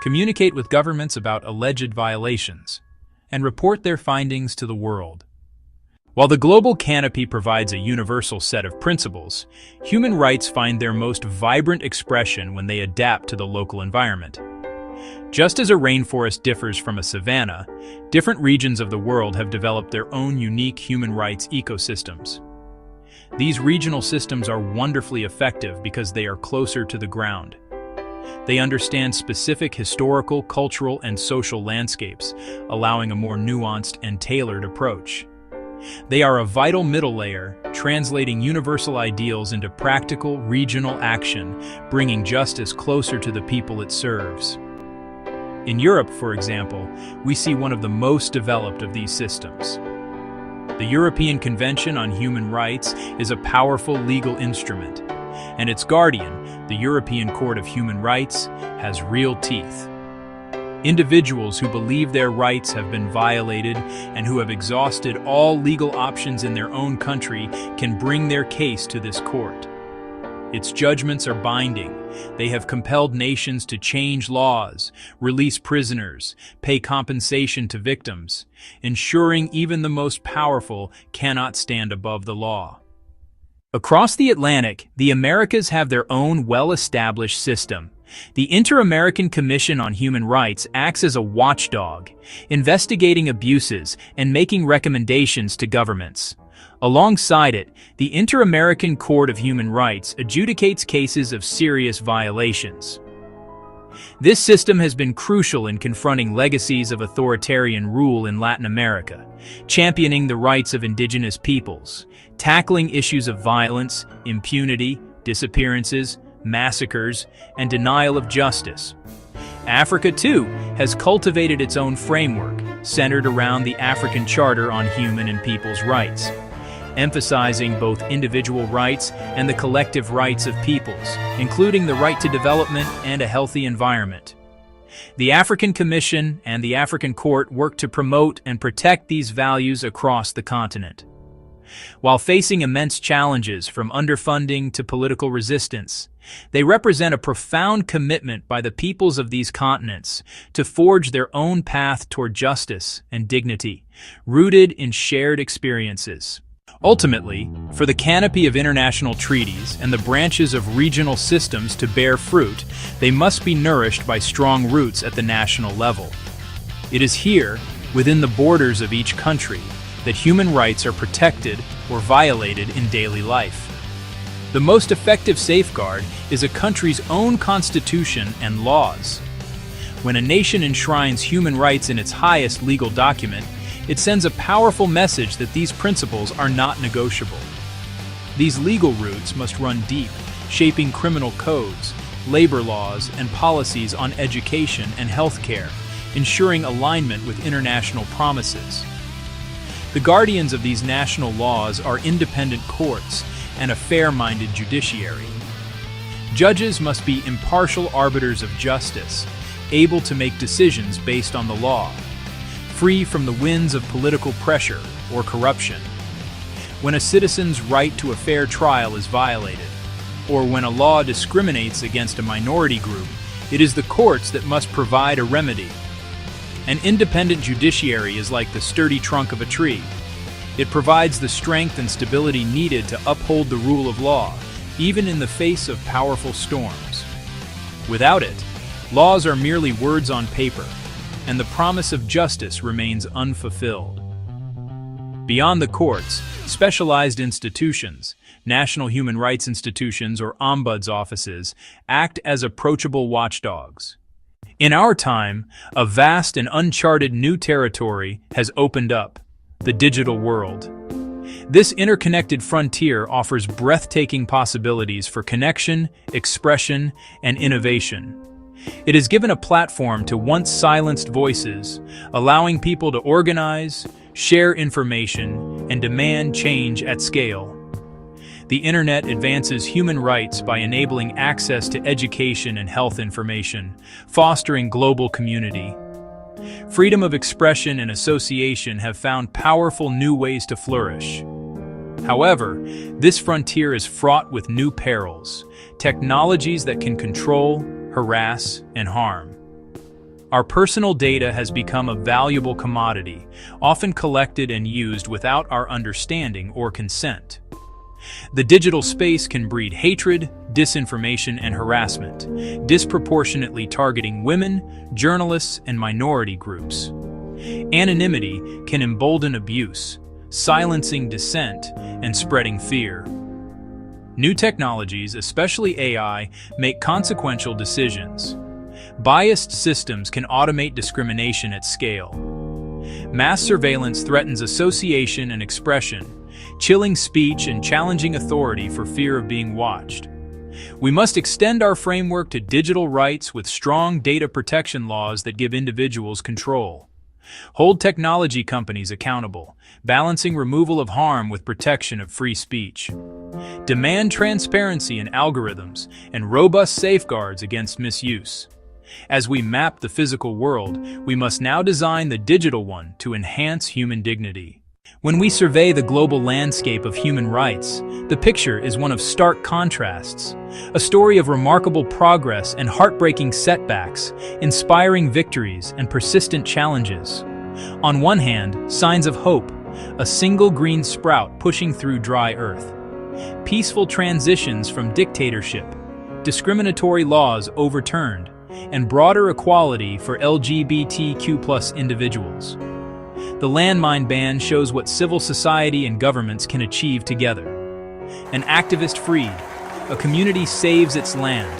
communicate with governments about alleged violations, and report their findings to the world. While the global canopy provides a universal set of principles, human rights find their most vibrant expression when they adapt to the local environment. Just as a rainforest differs from a savanna, different regions of the world have developed their own unique human rights ecosystems. These regional systems are wonderfully effective because they are closer to the ground. They understand specific historical, cultural, and social landscapes, allowing a more nuanced and tailored approach. They are a vital middle layer, translating universal ideals into practical, regional action, bringing justice closer to the people it serves. In Europe, for example, we see one of the most developed of these systems. The European Convention on Human Rights is a powerful legal instrument, and its guardian, the European Court of Human Rights, has real teeth. Individuals who believe their rights have been violated and who have exhausted all legal options in their own country can bring their case to this court. Its judgments are binding. They have compelled nations to change laws, release prisoners, pay compensation to victims, ensuring even the most powerful cannot stand above the law. Across the Atlantic, the Americas have their own well-established system. The Inter-American Commission on Human Rights acts as a watchdog, investigating abuses and making recommendations to governments. Alongside it, the Inter-American Court of Human Rights adjudicates cases of serious violations. This system has been crucial in confronting legacies of authoritarian rule in Latin America, championing the rights of indigenous peoples, tackling issues of violence, impunity, disappearances, massacres, and denial of justice. Africa, too, has cultivated its own framework, centered around the African Charter on Human and People's Rights, emphasizing both individual rights and the collective rights of peoples, including the right to development and a healthy environment. The African Commission and the African Court work to promote and protect these values across the continent. While facing immense challenges from underfunding to political resistance, they represent a profound commitment by the peoples of these continents to forge their own path toward justice and dignity, rooted in shared experiences. Ultimately, for the canopy of international treaties and the branches of regional systems to bear fruit, they must be nourished by strong roots at the national level. It is here, within the borders of each country, that human rights are protected or violated in daily life. The most effective safeguard is a country's own constitution and laws. When a nation enshrines human rights in its highest legal document, it sends a powerful message that these principles are not negotiable. These legal roots must run deep, shaping criminal codes, labor laws, and policies on education and healthcare, ensuring alignment with international promises. The guardians of these national laws are independent courts and a fair-minded judiciary. Judges must be impartial arbiters of justice, able to make decisions based on the law, free from the winds of political pressure or corruption. When a citizen's right to a fair trial is violated, or when a law discriminates against a minority group, it is the courts that must provide a remedy. An independent judiciary is like the sturdy trunk of a tree. It provides the strength and stability needed to uphold the rule of law, even in the face of powerful storms. Without it, laws are merely words on paper, and the promise of justice remains unfulfilled. Beyond the courts, specialized institutions, national human rights institutions or ombuds offices, act as approachable watchdogs. In our time, a vast and uncharted new territory has opened up, the digital world. This interconnected frontier offers breathtaking possibilities for connection, expression, and innovation. It has given a platform to once silenced voices, allowing people to organize, share information, and demand change at scale. The Internet advances human rights by enabling access to education and health information, fostering global community. Freedom of expression and association have found powerful new ways to flourish. However, this frontier is fraught with new perils, technologies that can control, harass, and harm. Our personal data has become a valuable commodity, often collected and used without our understanding or consent. The digital space can breed hatred, disinformation, and harassment, disproportionately targeting women, journalists, and minority groups. Anonymity can embolden abuse, silencing dissent, and spreading fear. New technologies, especially AI, make consequential decisions. Biased systems can automate discrimination at scale. Mass surveillance threatens association and expression, chilling speech and challenging authority for fear of being watched. We must extend our framework to digital rights with strong data protection laws that give individuals control. Hold technology companies accountable, balancing removal of harm with protection of free speech. Demand transparency in algorithms and robust safeguards against misuse. As we map the physical world, we must now design the digital one to enhance human dignity. When we survey the global landscape of human rights, the picture is one of stark contrasts, a story of remarkable progress and heartbreaking setbacks, inspiring victories and persistent challenges. On one hand, signs of hope, a single green sprout pushing through dry earth. Peaceful transitions from dictatorship, discriminatory laws overturned, and broader equality for LGBTQ+ individuals. The landmine ban shows what civil society and governments can achieve together. An activist freed, a community saves its land,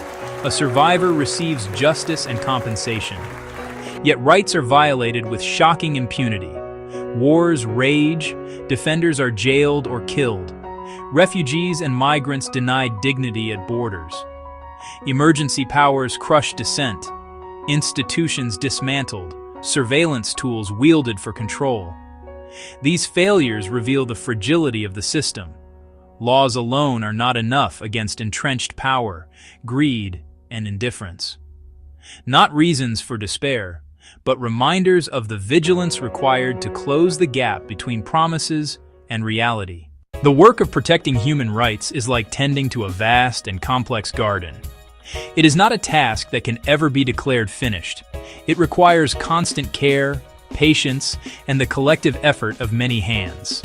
a survivor receives justice and compensation. Yet rights are violated with shocking impunity. Wars rage, defenders are jailed or killed. Refugees and migrants denied dignity at borders. Emergency powers crush dissent. Institutions dismantled. Surveillance tools wielded for control. These failures reveal the fragility of the system. Laws alone are not enough against entrenched power, greed, and indifference. not reasons for despair, but reminders of the vigilance required to close the gap between promises and reality. The work of protecting human rights is like tending to a vast and complex garden. It is not a task that can ever be declared finished. It requires constant care, patience, and the collective effort of many hands.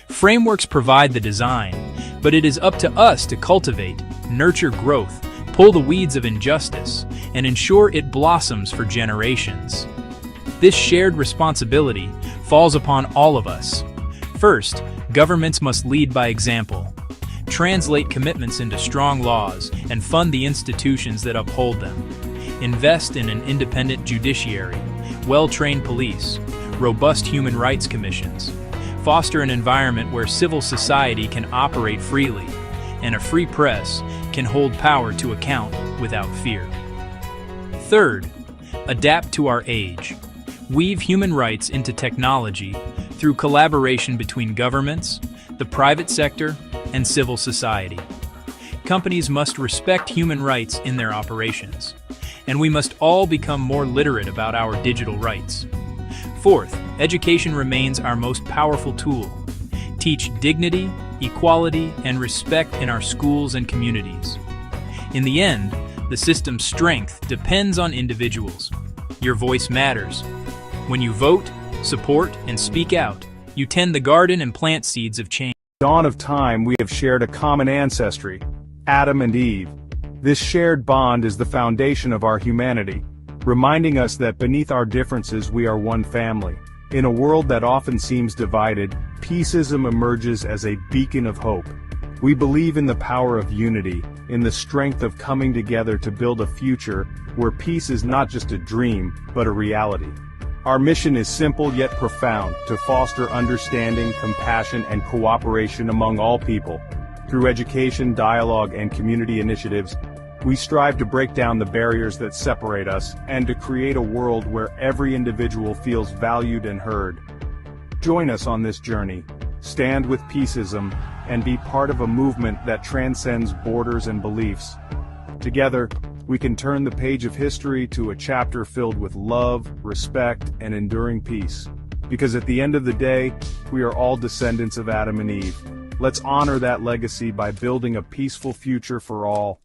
Frameworks provide the design, but it is up to us to cultivate, nurture growth, pull the weeds of injustice, and ensure it blossoms for generations. This shared responsibility falls upon all of us. First, governments must lead by example, translate commitments into strong laws, and fund the institutions that uphold them. Invest in an independent judiciary, well-trained police, robust human rights commissions. Foster an environment where civil society can operate freely, and a free press can hold power to account without fear. Third, adapt to our age. Weave human rights into technology through collaboration between governments, the private sector, and civil society. Companies must respect human rights in their operations, and we must all become more literate about our digital rights. Fourth, education remains our most powerful tool. Teach dignity, equality, and respect in our schools and communities. In the end, the system's strength depends on individuals. Your voice matters. When you vote, support, and speak out, you tend the garden and plant seeds of change. Dawn of time, we have shared a common ancestry, Adam and Eve. This shared bond is the foundation of our humanity, reminding us that beneath our differences we are one family. In a world that often seems divided, peaceism emerges as a beacon of hope. We believe in the power of unity, in the strength of coming together to build a future where peace is not just a dream, but a reality. Our mission is simple yet profound, to foster understanding, compassion, and cooperation among all people. Through education, dialogue, and community initiatives, we strive to break down the barriers that separate us and to create a world where every individual feels valued and heard. Join us on this journey. Stand with peaceism and be part of a movement that transcends borders and beliefs. Together, we can turn the page of history to a chapter filled with love, respect, and enduring peace. Because at the end of the day, we are all descendants of Adam and Eve. Let's honor that legacy by building a peaceful future for all.